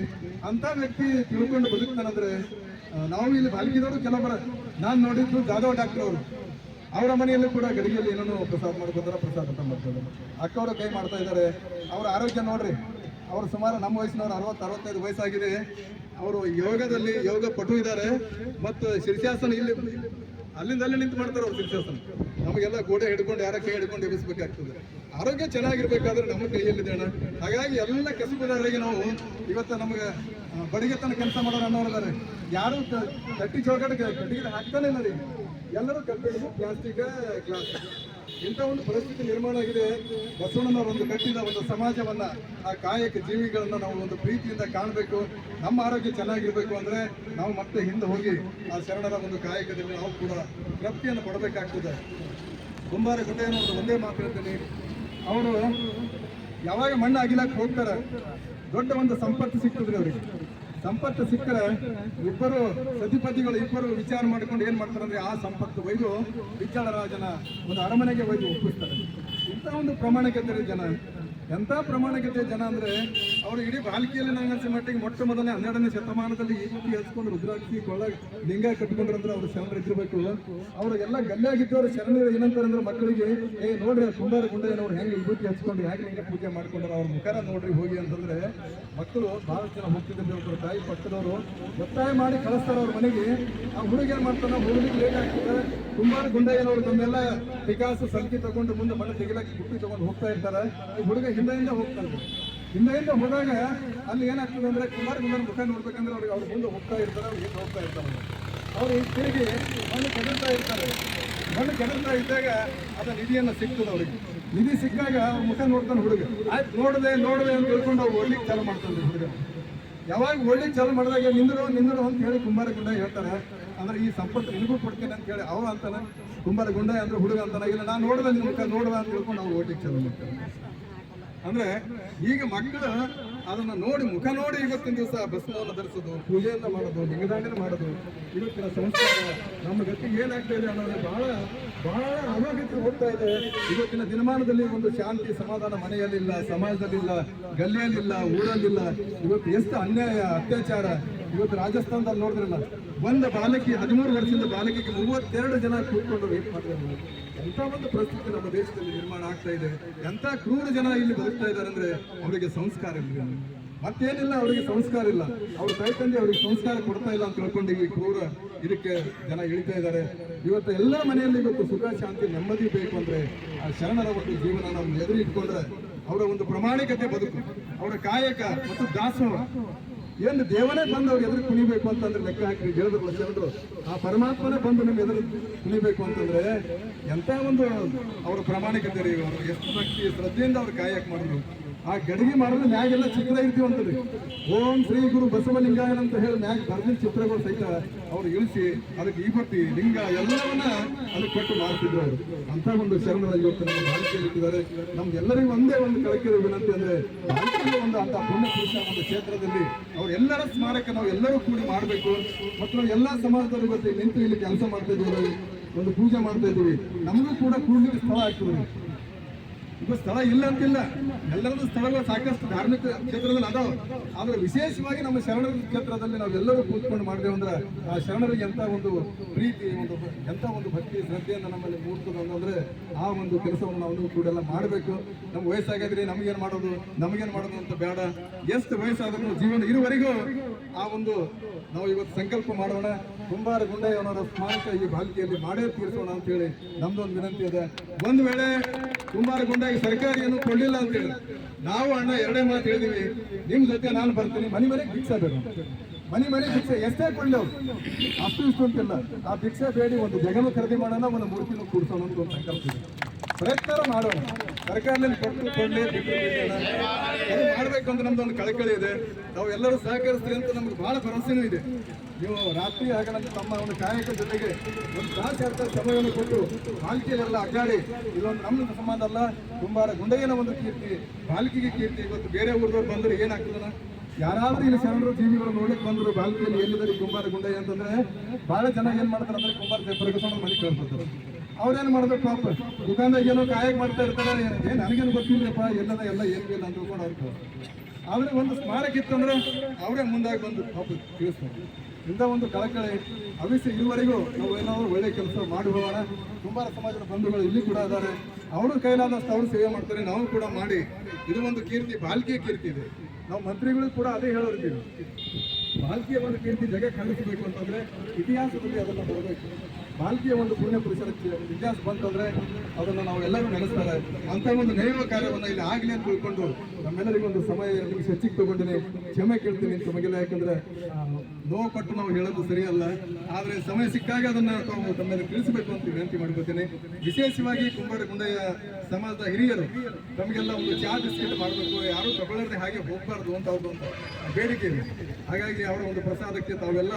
ಅಂಥ ವ್ಯಕ್ತಿ ತಿಳ್ಕೊಂಡು ಬದುಕ್ತಾನಂದ್ರೆ ನಾವು ಇಲ್ಲಿ ಬಾಲ್ಕಿದವರು ಕೆಲವರ ನಾನು ನೋಡಿದ್ದು ಜಾಧವ್ ಡಾಕ್ಟರ್ ಅವರು, ಅವರ ಮನೆಯಲ್ಲೂ ಕೂಡ ಗಡಿಗೆಯಲ್ಲಿ ಏನೋ ಪ್ರಸಾದ ಮಾಡ್ಕೊತಾರೆ, ಪ್ರಸಾದ ಊಟ ಮಾಡ್ತಾರೆ. ಅಕ್ಕವರು ಕೈ ಮಾಡ್ತಾ ಇದ್ದಾರೆ. ಅವರ ಆರೋಗ್ಯ ನೋಡ್ರಿ. ಅವರು ಸುಮಾರು ನಮ್ಮ ವಯಸ್ಸಿನವರು 60-65 ವಯಸ್ಸಾಗಿದೆ. ಅವರು ಯೋಗದಲ್ಲಿ ಯೋಗ ಪಟು ಇದ್ದಾರೆ. ಮತ್ತು ಶೀರ್ಷಾಸನ ಇಲ್ಲಿ ಅಲ್ಲಿಂದ ನಿಂತು ಮಾಡ್ತಾರೆ ಅವ್ರು ಶೀರ್ಷಾಸನ. ನಮಗೆಲ್ಲ ಗೋಡೆ ಹಿಡ್ಕೊಂಡು ಯಾರ ಕೈ ಹಿಡ್ಕೊಂಡು ಎಬ್ಬಿಸ್ಬೇಕಾಗ್ತದೆ. ಆರೋಗ್ಯ ಚೆನ್ನಾಗಿರ್ಬೇಕಾದ್ರೆ ನಮ್ಮ ಕೈಯಲ್ಲಿದೆ ಅಣ್ಣ. ಹಾಗಾಗಿ ಎಲ್ಲ ಕಸಬುದಾರರಿಗೆ ನಾವು ಇವತ್ತು ನಮಗೆ ಬಡಿಗೆತನ ಕೆಲಸ ಮಾಡೋರು ಅನ್ನೋರಿದ್ದಾರೆ. ಯಾರು ತಟ್ಟಿ ಚೌಕಟ್ಟು ಕಟ್ಟಿಗೆ ಹಾಕ್ತಾನೆ ಇಲ್ಲ ರೀ. ಎಲ್ಲರೂ ಕಬ್ಬಿಣ, ಪ್ಲಾಸ್ಟಿಕ್, ಗ್ಲಾಸ್, ಇಂಥ ಒಂದು ಪರಿಸ್ಥಿತಿ ನಿರ್ಮಾಣ ಆಗಿದೆ. ಬಸವಣ್ಣನವರು ಒಂದು ಕಟ್ಟಿದ ಒಂದು ಸಮಾಜವನ್ನ, ಆ ಕಾಯಕ ಜೀವಿಗಳನ್ನ ನಾವು ಒಂದು ಪ್ರೀತಿಯಿಂದ ಕಾಣಬೇಕು. ನಮ್ಮ ಆರೋಗ್ಯ ಚೆನ್ನಾಗಿರ್ಬೇಕು ಅಂದ್ರೆ ನಾವು ಮತ್ತೆ ಹಿಂದೆ ಹೋಗಿ ಆ ಶರಣರ ಒಂದು ಕಾಯಕದಲ್ಲಿ ನಾವು ಕೂಡ ತೃಪ್ತಿಯನ್ನು ಪಡಬೇಕಾಗ್ತದೆ. ಕುಂಬಾರ ಗುಡ್ಡೆಯನ್ನು ಒಂದೇ ಮಾತು ಹೇಳ್ತೀನಿ, ಅವರು ಯಾವಾಗ ಮಣ್ಣು ಅಗಿಲಕ್ಕೆ ಹೋಗ್ತಾರೆ, ದೊಡ್ಡ ಒಂದು ಸಂಪತ್ತು ಸಿಗ್ತದ್ರಿ ಅವರಿಗೆ. ಸಂಪತ್ತು ಸಿಕ್ಕರೆ ಇಬ್ಬರು ಸತಿಪತಿಗಳು ಇಬ್ಬರು ವಿಚಾರ ಮಾಡ್ಕೊಂಡು ಏನ್ ಮಾಡ್ತಾರೆ ಅಂದ್ರೆ ಆ ಸಂಪತ್ತು ಒಯ್ದು ವಿಚಾರರಾಜನ ಒಂದು ಅರಮನೆಗೆ ಒಯ್ದು ಒಪ್ಪಿಸ್ತಾರೆ. ಇಂಥ ಒಂದು ಪ್ರಾಮಾಣಿಕತೆ ಜನ, ಎಂಥ ಪ್ರಾಮಾಣಿಕತೆ ಜನ ಅಂದ್ರೆ ಅವರು ಇಡೀ ಬಾಲ್ಕಿಯಲ್ಲಿ ನಂಗೆ ಅನ್ಸೋ ಮಟ್ಟಿಗೆ ಮೊಟ್ಟ ಮೊದಲನೇ 12ನೇ ಶತಮಾನದಲ್ಲಿ ಈ ರೀತಿ ಹಚ್ಕೊಂಡು ರುದ್ರಾಕ್ಷಿ ಕೊಳ್ಳ ಲಿಂಗ ಕಟ್ಕೊಂಡ್ರಂದ್ರೆ ಅವ್ರು ಶರಣರು ಇದ್ದಿರ್ಬೇಕು. ಅವರು ಎಲ್ಲ ಗಲ್ಲಿಯಾಗಿದ್ದವರು ಶರಣರು ಏನಂತಾರೆ ಅಂದ್ರೆ ಮಕ್ಕಳಿಗೆ, ನೋಡ್ರಿ ಕುಂಬಾರ ಗುಂಡಯ್ಯನವ್ರು ಹೆಂಗೆ ವಿಭೂತಿ ಹಚ್ಕೊಂಡು ಹೇಗೆ ಲಿಂಗ ಪೂಜೆ ಮಾಡ್ಕೊಂಡ್ರು, ಅವ್ರ ಮುಖರ ನೋಡ್ರಿ ಹೋಗಿ ಅಂತಂದ್ರೆ ಮಕ್ಕಳು ಬಹಳ ಜನ ಹೋಗ್ತಿದ್ರು. ತಾಯಿ ಪಕ್ಕದವರು ಒತ್ತಾಯ ಮಾಡಿ ಕಳಿಸ್ತಾರೆ ಅವ್ರ ಮನೆಗೆ. ಆ ಹುಡುಗ ಏನ್ ಮಾಡ್ತಾನೆ, ಹುಡುಗಿಗೆ ಲೇಟ್ ಆಗ್ತದೆ. ಕುಂಬಾರ ಗುಂಡಯ್ಯನವ್ರು ತಮ್ಮೆಲ್ಲ ಪಿಕಾಸು ಸಲ್ಕಿ ತಗೊಂಡು ಮುಂದೆ ಮನೆ ತೆಗಿಲಕ್ಕೆ ಬುಟ್ಟಿ ತಗೊಂಡು ಹೋಗ್ತಾ ಇರ್ತಾರೆ. ಈ ಹುಡುಗ ಹಿಂದೆಯಿಂದ ಹೋಗ್ತಾನೆ. ಹಿಂದೆಯಿಂದ ಹೋದಾಗ ಅಲ್ಲಿ ಏನಾಗ್ತದೆ ಅಂದ್ರೆ ಕುಮಾರ ಗುಂಡನ ಮುಖ ನೋಡ್ಬೇಕಂದ್ರೆ ಅವ್ರಿಗೆ ಅವ್ರು ಮುಂದೆ ಹೋಗ್ತಾ ಇರ್ತಾರೆ, ಅವ್ರು ಹಿಂದೆ ಹೋಗ್ತಾ ಇರ್ತಾರೆ. ಅವ್ರು ತಿರುಗಿ ಮಣ್ಣು ಕೆಡರ್ತಾ ಇರ್ತಾರೆ. ಮಣ್ಣು ಕೆಡರ್ತಾ ಇದ್ದಾಗ ಅದ ನಿಧಿಯನ್ನು ಸಿಗ್ತದೆ ಅವ್ರಿಗೆ. ನಿಧಿ ಸಿಕ್ಕಾಗ ಅವ್ರ ಮುಖ ನೋಡ್ತಾನೆ ಹುಡುಗ. ಆಯ್ತು ನೋಡದೆ ಅಂತ ತಿಳ್ಕೊಂಡು ಅವ್ರು ಓಡ್ಲಿಕ್ಕೆ ಚಾಲು ಮಾಡ್ತಾನೆ ಹುಡುಗ. ಯಾವಾಗ ಓಡ್ಲಿಕ್ಕೆ ಚಾಲು ಮಾಡಿದಾಗ ನಿಂದರು ಅಂತ ಹೇಳಿ ಕುಂಬಾರ ಗುಂಡ ಹೇಳ್ತಾರೆ. ಅಂದ್ರೆ ಈ ಸಂಪತ್ತು ನಿನಗೂ ಕೊಡ್ತೇನೆ ಅಂತ ಹೇಳಿ ಅವ ಅಂತಾನೆ. ಕುಂಬಾರ ಗುಂಡ ಅಂದ್ರೆ ಹುಡುಗ ಅಂತಾನೆ. ಇಲ್ಲ ನಾನು ನೋಡ್ದೆ ನಿನ್ನ ಮುಖ ನೋಡುವ ಅಂತ ತಿಳ್ಕೊಂಡು ಅವ್ರು ಓಡ್ಲಿಕ್ಕೆ ಚಾಲು ಮಾಡ್ತಾರೆ. ಅಂದ್ರೆ ಈಗ ಮಕ್ಕಳು ಅದನ್ನ ನೋಡಿ ಮುಖ ನೋಡಿ ಇವತ್ತಿನ ದಿವಸ ಭಸ್ಮವನ್ನು ಧರಿಸೋದು, ಪೂಜೆಯನ್ನ ಮಾಡೋದು, ಲಿಂಗದಾಂಡನೆ ಮಾಡೋದು, ಇವತ್ತಿನ ಸಂಸ್ಕಾರ ನಮ್ಮ ಗತಿಗೆ ಏನಾಗ್ತಾ ಇದೆ ಅನ್ನೋದು ಬಹಳ ಅನಾಗತ್ಯ ಹೋಗ್ತಾ ಇದೆ. ಇವತ್ತಿನ ದಿನಮಾನದಲ್ಲಿ ಒಂದು ಶಾಂತಿ ಸಮಾಧಾನ ಮನೆಯಲ್ಲಿಲ್ಲ, ಸಮಾಜದಲ್ಲಿಲ್ಲ, ಗಲ್ಲಿಯಲ್ಲಿಲ್ಲ, ಊರಲ್ಲಿಲ್ಲ. ಇವತ್ತು ಎಷ್ಟು ಅನ್ಯಾಯ ಅತ್ಯಾಚಾರ. ಇವತ್ತು ರಾಜಸ್ಥಾನದಲ್ಲಿ ನೋಡಿದ್ರಲ್ಲ, ಒಂದು ಬಾಲಕಿ 13 ವರ್ಷದ ಬಾಲಕಿಗೆ 32 ಜನ ಕೂತ್ಕೊಂಡು ರೇಪ್ ಮಾಡಿದ್ರು. ಎಂಥ ಒಂದು ಪರಿಸ್ಥಿತಿ ನಮ್ಮ ದೇಶದಲ್ಲಿ ನಿರ್ಮಾಣ ಆಗ್ತಾ ಇದೆ. ಎಂಥ ಕ್ರೂರ ಜನ ಇಲ್ಲಿ ಬದುಕ್ತಾ ಇದ್ದಾರೆ ಅಂದ್ರೆ ಅವರಿಗೆ ಸಂಸ್ಕಾರ ಇಲ್ಲ, ಮತ್ತೇನಿಲ್ಲ, ಅವರಿಗೆ ಸಂಸ್ಕಾರ ಇಲ್ಲ. ಅವ್ರ ತಾಯಿ ತಂದೆ ಅವರಿಗೆ ಸಂಸ್ಕಾರ ಕೊಡ್ತಾ ಇಲ್ಲ ಅಂತ ತಿಳ್ಕೊಂಡು ಈ ಕ್ರೂರ ಇದಕ್ಕೆ ಜನ ಇಳಿತಾ ಇದ್ದಾರೆ. ಇವತ್ತು ಎಲ್ಲ ಮನೆಯಲ್ಲಿ ಇವತ್ತು ಸುಖ ಶಾಂತಿ ನೆಮ್ಮದಿ ಬೇಕು ಅಂದ್ರೆ ಆ ಶರಣರ ಒಂದು ಜೀವನ ನಾವು ಎದುರು ಇಟ್ಕೊಂಡ್ರೆ, ಅವರ ಒಂದು ಪ್ರಾಮಾಣಿಕತೆ ಬದುಕು, ಅವರ ಕಾಯಕ ಮತ್ತು ದಾಸೋಹ, ಏನು ದೇವನೇ ಬಂದು ಅವ್ರು ಎದುರು ಕುಣಿಬೇಕು ಅಂತಂದ್ರೆ ಲೆಕ್ಕ ಹಾಕಿ ಹೇಳಿದ್ರಲ್ಲ ಶರಣರು, ಆ ಪರಮಾತ್ಮನೇ ಬಂದು ನಿಮ್ಮ ಎದುರು ಕುಣಿಬೇಕು ಅಂತಂದ್ರೆ ಎಂತ ಒಂದು ಅವ್ರ ಪ್ರಾಮಾಣಿಕತೆ ರೀ. ಅವರು ಎಷ್ಟು ಭಕ್ತಿ ಶ್ರದ್ಧೆಯಿಂದ ಅವ್ರು ಕಾಯಕ ಮಾಡಿದ್ರು. ಆ ಗಡಿಗೆ ಮಾಡಿದ್ರೆ ಮ್ಯಾಗೆಲ್ಲ ಚಿತ್ರ ಇರ್ತೀವಂತದ್ರಿ. ಓಂ ಶ್ರೀ ಗುರು ಬಸವಲಿಂಗಾಯನ ಅಂತ ಹೇಳಿ ಮ್ಯಾಗ್ ಬರ್ದಿನ ಚಿತ್ರಗಳು ಸಹಿತ ಅವ್ರು ಇಳಿಸಿ ಅದಕ್ಕೆ ಈಪಟ್ಟಿ ಲಿಂಗ ಎಲ್ಲವನ್ನ ಅದಕ್ಕೆ ಕೊಟ್ಟು ಮಾಡ್ತಿದ್ರು ಅವರು. ಅಂತ ಒಂದು ಶರಣರ ಇವತ್ತು ನಮ್ಮ ಬಾಳಿಕೆಯಲ್ಲಿ ಇಟ್ಟಿದ್ದಾರೆ. ನಮ್ಗೆಲ್ಲರಿಗೂ ಒಂದೇ ಒಂದು ಕಳಕಳಿ ವಿನಂತಿ ಅಂದ್ರೆ, ಬಾಳಿಕೆಯಲ್ಲಿ ಒಂದು ಅಂತ ಪುಣ್ಯ ಪುರುಷ ಒಂದು ಕ್ಷೇತ್ರದಲ್ಲಿ ಅವರೆಲ್ಲರ ಸ್ಮಾರಕ ನಾವು ಎಲ್ಲರೂ ಕೂಡಿ ಮಾಡಬೇಕು. ಮತ್ತು ನಾವು ಎಲ್ಲಾ ಸಮಾಜದವರು ಇವತ್ತು ನಿಂತು ಇಲ್ಲಿ ಕೆಲಸ ಮಾಡ್ತಾ ಇದ್ದೀವಿ, ಒಂದು ಪೂಜೆ ಮಾಡ್ತಾ ಇದ್ದೀವಿ. ನಮಗೂ ಕೂಡ ಕೂಡ್ಲಿಕ್ಕೆ ಸ್ಥಳ ಆಗ್ತದೆ. ಈಗ ಸ್ಥಳ ಇಲ್ಲ ಅಂತಿಲ್ಲ, ಎಲ್ಲರದ್ದು ಸ್ಥಳಗಳು ಸಾಕಷ್ಟು ಧಾರ್ಮಿಕ ಕ್ಷೇತ್ರದಲ್ಲಿ ಅದಾವ. ಆದ್ರೆ ವಿಶೇಷವಾಗಿ ನಮ್ಮ ಶರಣರ ಕ್ಷೇತ್ರದಲ್ಲಿ ನಾವೆಲ್ಲರೂ ಕೂತ್ಕೊಂಡು ಮಾಡಿದೆವು ಅಂದ್ರೆ ಆ ಶರಣರಿಗೆ ಎಂತ ಒಂದು ಪ್ರೀತಿ, ಎಂತ ಒಂದು ಭಕ್ತಿ ಶ್ರದ್ಧೆಯನ್ನು ನಮ್ಮಲ್ಲಿ ಮೂಡ್ತದೆ ಅನ್ನೋದ್ರೆ ಆ ಒಂದು ಕೆಲಸವನ್ನು ನಾವು ಕೂಡ ಎಲ್ಲ ಮಾಡಬೇಕು. ನಮ್ಗೆ ವಯಸ್ಸಾಗಿದ್ರೆ ನಮಗೇನು ಮಾಡೋದು ಅಂತ ಬೇಡ. ಎಷ್ಟು ವಯಸ್ಸಾದ್ರೂ ಜೀವನ ಇರುವವರೆಗೂ ಆ ಒಂದು ನಾವು ಇವತ್ತು ಸಂಕಲ್ಪ ಮಾಡೋಣ. ಕುಂಬಾರ ಗುಂಡಯ್ಯನವರ ಸ್ಮಾರಕ ಈ ಬಾಲ್ಕಿಯಲ್ಲಿ ಮಾಡೇ ತೀರಿಸೋಣ ಅಂತ ಹೇಳಿ ನಮ್ದೊಂದು ವಿನಂತಿ ಇದೆ. ಒಂದು ವೇಳೆ ಕುಂಬಾರ ಗುಂಡಯ್ಯ ಸರ್ಕಾರ ಏನು ಕೊಡ್ಲಿಲ್ಲ ಅಂತೇಳಿ ನಾವು ಅಣ್ಣ ಎರಡೇ ಮಾತು ಹೇಳಿದೀವಿ, ನಿಮ್ ಜೊತೆ ನಾನು ಬರ್ತೀನಿ. ಮನೆಗೆ ಭಿಕ್ಷೆ ಬೇಕು, ಮನೆ ಭಿಕ್ಷೆ ಎಷ್ಟೇ ಕೊಡ್ಲಿ ಅವ್ರು, ಅಷ್ಟು ಇಷ್ಟು ಅಂತಿಲ್ಲ. ಆ ಭಿಕ್ಷೆ ಬೇಡಿ ಒಂದು ಜಗನು ಖರೀದಿ ಮಾಡೋಣ, ಒಂದು ಮೂರ್ತಿನೂ ಕೂರಿಸೋಣ ಅಂತ ಒಂದು ಸಂಕಲ್ಪ ಇದೆ. ಪ್ರಯತ್ನ ಮಾಡೋಣ. ಸರ್ಕಾರದಲ್ಲಿ ಕೊಡ್ಲಿ ಅದು ಮಾಡ್ಬೇಕು ಅಂತ ನಮ್ದು ಒಂದು ಕಳಕಳಿ ಇದೆ. ನಾವು ಎಲ್ಲರೂ ಸಹಕರಿಸ್ತೀವಿ ಅಂತ ನಮ್ಗೆ ಬಹಳ ಭರವಸೆನೂ ಇದೆ. ನೀವು ರಾತ್ರಿ ಆಗಲಂತ ತಮ್ಮ ಒಂದು ಕಾಯಕ ಜೊತೆಗೆ ಒಂದು ತಾಸು ಸಮಯವನ್ನು ಕೊಟ್ಟು ಬಾಲ್ಕಿಯಲ್ಲೆಲ್ಲ ಅಡ್ಡಾಡಿ, ಇಲ್ಲೊಂದು ನಮ್ಮ ಸಮಾಜ ಅಲ್ಲ, ಕುಂಬಾರ ಗುಂಡಯ್ಯನ ಒಂದು ಕೀರ್ತಿ, ಬಾಲ್ಕಿಗೆ ಕೀರ್ತಿ. ಇವತ್ತು ಬೇರೆ ಊರದವ್ರು ಬಂದ್ರೆ ಏನಾಗ್ತದನ, ಯಾರಾದ್ರೂ ಇಲ್ಲಿ ಶರಣರು ಜೀವಿಗಳು ನೋಡಕ್ ಬಂದ್ರು ಬಾಲ್ಕಿಯಲ್ಲಿ ಎಲ್ಲಿದ್ದಾರೆ ಕುಂಬಾರ ಗುಂಡಯ್ಯ ಅಂತಂದ್ರೆ ಬಹಳ ಜನ ಏನ್ ಮಾಡ್ತಾರೆ ಅಂದ್ರೆ ಕುಂಬಾರ ಪ್ರಗಸೋಣ ಮನೆ ಕಳ್ಕೊತಾರೆ. ಅವ್ರೇನ್ ಮಾಡ್ಬೇಕು, ಪಾಪ ದುಕಾನ್ದಾಗ ಏನೋ ಕಾಯಕ ಮಾಡ್ತಾ ಇರ್ತಾರೆ, ನನಗೇನು ಗೊತ್ತಿಲ್ಲಪ್ಪ ಎಲ್ಲದ ಎಲ್ಲ ಏನಿಲ್ಲ ಅಂತ ತಿಳ್ಕೊಂಡು ಅವ್ರು. ಆದ್ರೆ ಒಂದು ಸ್ಮಾರಕ ಇತ್ತಂದ್ರೆ ಅವರೇ ಮುಂದಾಗಿ ಬಂದು ಪಾಪ ತಿಳಿಸ್ತಾರೆ. ಇಂಥ ಒಂದು ಕಳಕಳಿ ಅವಿಷ್ಯ ಇರುವವರೆಗೂ ನಾವು ಏನಾದ್ರು ಒಳ್ಳೆ ಕೆಲಸ ಮಾಡಿ ಹೋಗೋಣ. ಕುಂಬಾರ ಸಮಾಜದ ಬಂಧುಗಳು ಇಲ್ಲಿ ಕೂಡ ಇದ್ದಾರೆ, ಅವರು ಕೈಲಾದಷ್ಟು ಅವರು ಸೇವೆ ಮಾಡ್ತಾರೆ, ನಾವು ಕೂಡ ಮಾಡಿ. ಇದು ಒಂದು ಕೀರ್ತಿ, ಬಾಲ್ಕಿಯ ಕೀರ್ತಿ ಇದೆ. ನಾವು ಮಂತ್ರಿಗಳು ಕೂಡ ಅದೇ ಹೇಳೋರ್ತೀವಿ, ಬಾಲ್ಕಿಯ ಒಂದು ಕೀರ್ತಿ ಜಗ ಖಂಡಿಸಬೇಕು ಅಂತಂದ್ರೆ ಇತಿಹಾಸದಲ್ಲಿ ಅದನ್ನು ಬರಬೇಕು. ಬಾಲ್ಕಿಯ ಒಂದು ಪುಣ್ಯ ಪುರುಷರ ಇತಿಹಾಸ ಬಂತಂದ್ರೆ ಅದನ್ನು ನಾವು ಎಲ್ಲರೂ ನೆನೆಸ್ತಾರೆ. ಅಂತ ಒಂದು ನೈವ ಕಾರ್ಯವನ್ನು ಇಲ್ಲಿ ಆಗಲಿ ಅಂತ ತಿಳ್ಕೊಂಡು ನಮ್ಮೆಲ್ಲರಿಗೊಂದು ಸಮಯ ನಿಮಿಷ ಹೆಚ್ಚಿಗೆ ತಗೊಂಡಿನಿ, ಕ್ಷಮೆ ಕೇಳ್ತೀನಿ ತಮಗೆಲ್ಲ. ಯಾಕಂದ್ರೆ ನೋವು ಪಟ್ಟು ನಾವು ಹೇಳೋದು ಸರಿಯಲ್ಲ, ಆದರೆ ಸಮಯ ಸಿಕ್ಕಾಗ ಅದನ್ನು ತಾವು ತಮ್ಮೆಲ್ಲ ತಿಳಿಸಬೇಕು ಅಂತ ವಿನಂತಿ ಮಾಡ್ಕೊತೀನಿ. ವಿಶೇಷವಾಗಿ ಕುಂಬಾರ ಗುಂಡಯ್ಯ ಸಮಾಜದ ಹಿರಿಯರು ತಮಗೆಲ್ಲ ಒಂದು ಚಹಾ ಬಿಸ್ಕೆಟ್ ಮಾಡಬೇಕು, ಯಾರು ತಗೊಳ್ಳದೆ ಹಾಗೆ ಹೋಗಬಾರ್ದು ಅಂತ ಅವ್ರದ್ದು ಒಂದು ಬೇಡಿಕೆ ಇದೆ. ಹಾಗಾಗಿ ಅವರ ಒಂದು ಪ್ರಸಾದಕ್ಕೆ ತಾವೆಲ್ಲ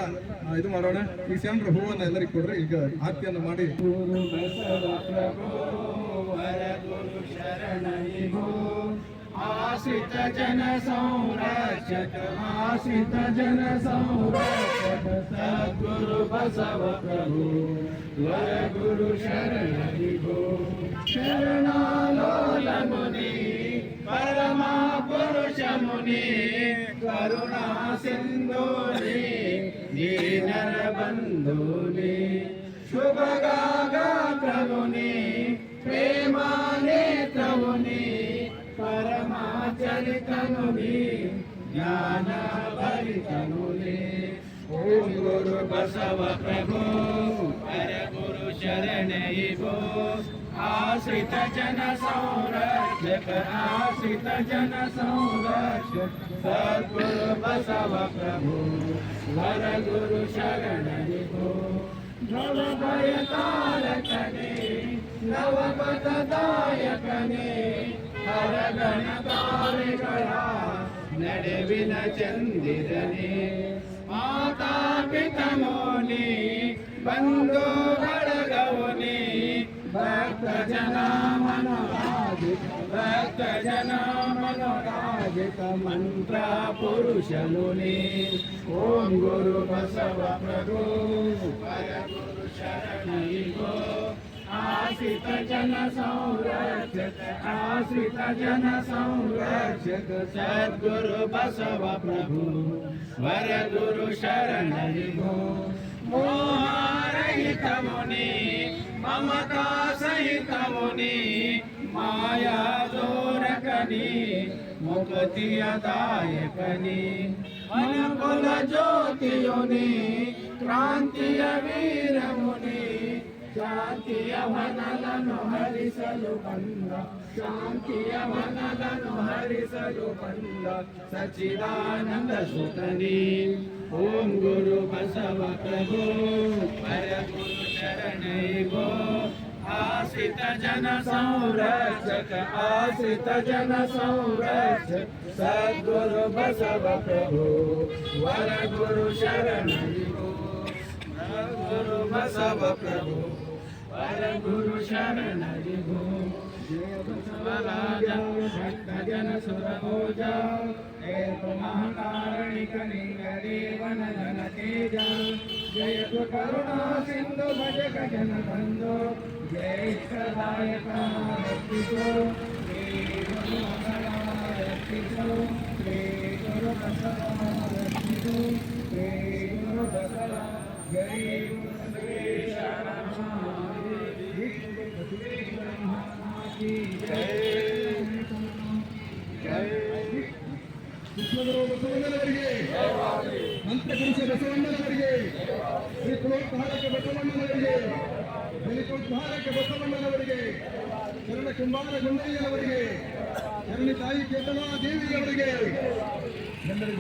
ಇದು ಮಾಡೋಣ. ಈ ಶರಣರ ಹೂವನ್ನು ಎಲ್ಲರಿಗೂ ಕೊಡ್ರಿ. ಈಗ ಆರತಿಯನ್ನು ಮಾಡಿ ಆಶ್ರಿತ ಜನ ಸಂರಕ್ಷಕ, ಆಶ್ರಿತ ಜನ ಸಂರಕ್ಷಕ ಸದ್ಗುರು ಬಸವ ಪ್ರಭು ವರ ಗುರು ಶರಣರಿಗೋ. ಶರಣಾಲೋಲ ಮುನಿ ಪರಮ ಪುರುಷ ಮುನಿ ಕರುಣಾ ಸಿಂಧೂನಿ ದೀನರ ಬಂಧುನಿ ಶುಭಗಾತ್ರಮುನಿ ಪ್ರೇಮ ನೇತ್ರಮುನಿ ಪರಮಾಚರಿತನುನಿ ಜ್ಞಾನ ಭರಿತನುನಿ. ಓಂ ಗುರು ಬಸವ ಪ್ರಭು ಹರ ಗುರು ಶರಣಯಿಗೋ. ಆಶ್ರಿತ ಜನ ಸಂರಕ್ಷಕ, ಆಶ್ರಿತ ಜನ ಸಂರಕ್ಷಕ ಸದ್ಗುರು ಬಸವ ಪ್ರಭು ವರ ಗುರು ಶರಣಯಿಗೋ. ನವ ಭಯತಾರಕನೇ ನವಪಥದಾಯಕನೇ ಹರಗಣ ತಾರೆಗಳ ನಡುವಿನ ಚಂದಿರನೇ. ಮಾತಾ ಪಿತಮೋನಿ ಬಂಧು ಬಳಗವನೇ ಭಕ್ತ ಜನ ಮನೋರಾಜಿತ, ಭಕ್ತ ಜನ ಮನೋರಾಜಿತ ಮಂತ್ರ ಪುರುಷನುನಿ. ಓಂ ಗುರು ಬಸವ ಪ್ರಭು ವರ ಗುರು ಶರಣಯಿಗೋ. ಆಶ್ರಿತ ಜನ ಸಂರಕ್ಷಕ, ಆಶ್ರಿತ ಜನ ಸಂರಕ್ಷಕ ಸದ್ಗುರು ಬಸವ ಪ್ರಭು ವರ ಗುರು ಶರಣಯಿಗೋ. ಮೋಹಾರಹಿತ ಮುನಿ ಮಮತಾ ಸಹಿತ ಮುನಿ ಮಾಯಾ ದೋರಕನಿ ಮುಕ್ತಿಯ ದಾಯಕನಿ ಅನುಕೂಲ ಜ್ಯೋತಿಯುನಿ ಕ್ರಾಂತಿಯ ವೀರ ಮುನಿ. ಶಾಂತಿಯ ಮನలను ಹರಿಸಲು ಬಂದ, ಶಾಂತಿಯ ಮನలను ಹರಿಸಲು ಬಂದ ಸಚ್ಚಿದಾನಂದ ಸುತನಿ. ಓಂ ಗುರು ಬಸವ ಪ್ರಭು ವರ ಗುರು ಶರಣಯಿಗೋ. ಆಶ್ರಿತ ಜನ ಸಂರಕ್ಷಕ, ಆಶ್ರಿತ ಜನ ಸಂರಕ್ಷಕ ಸದ್ಗುರು ಬಸವ ಪ್ರಭು ವರ ಗುರು ಶರಣಯಿಗೋ. ಗುರು ಬಸವ ಪ್ರಭು ವರ ಗುರು ಶರಣಯಿಗೋ. ಜಯ ಬಸವರಾಜ ಭಕ್ತ ಜನ ಸುರಭೋಜ ಜಯ ಮಹಾಕಾರಣಿಕ ಲಿಂಗ ದೇವನ ಜನ ತೇಜ. ಜಯ ಕರುಣಾ ಸಿಂಧು ಭಜ ಗಜನ ಬಂಧು ಜಯ ಇಷ್ಟದಾಯಕ ರಕ್ಷಿಸು. ಶ್ರೀ ಗುರು ಬಸವ ರಕ್ಷಿಸು, ಶ್ರೀ ಗುರು ಬಸವ ರಕ್ಷಿಸು, ಶ್ರೀ ಗುರು ಬಸವ ಜೈ ಕೃಷ್ಣಗುರು ಬಸವಣ್ಣನವರಿಗೆ, ಮಂತ್ರಪುರುಷ ಬಸವಣ್ಣನವರಿಗೆ, ಶ್ರೀ ಕುಲೋದ್ಧಾರಕ ಬಸವಣ್ಣನವರಿಗೆ, ದಲಿತೋದ್ಧಾರಕ ಬಸವಣ್ಣನವರಿಗೆ, ಶರಣ ಕುಂಬಾರ ಗುಂಡಯ್ಯನವರಿಗೆ, ಶರಣಿ ತಾಯಿ ಕೇತನಾ ದೇವಿಯವರಿಗೆ ಎಲ್ಲರಿಗೂ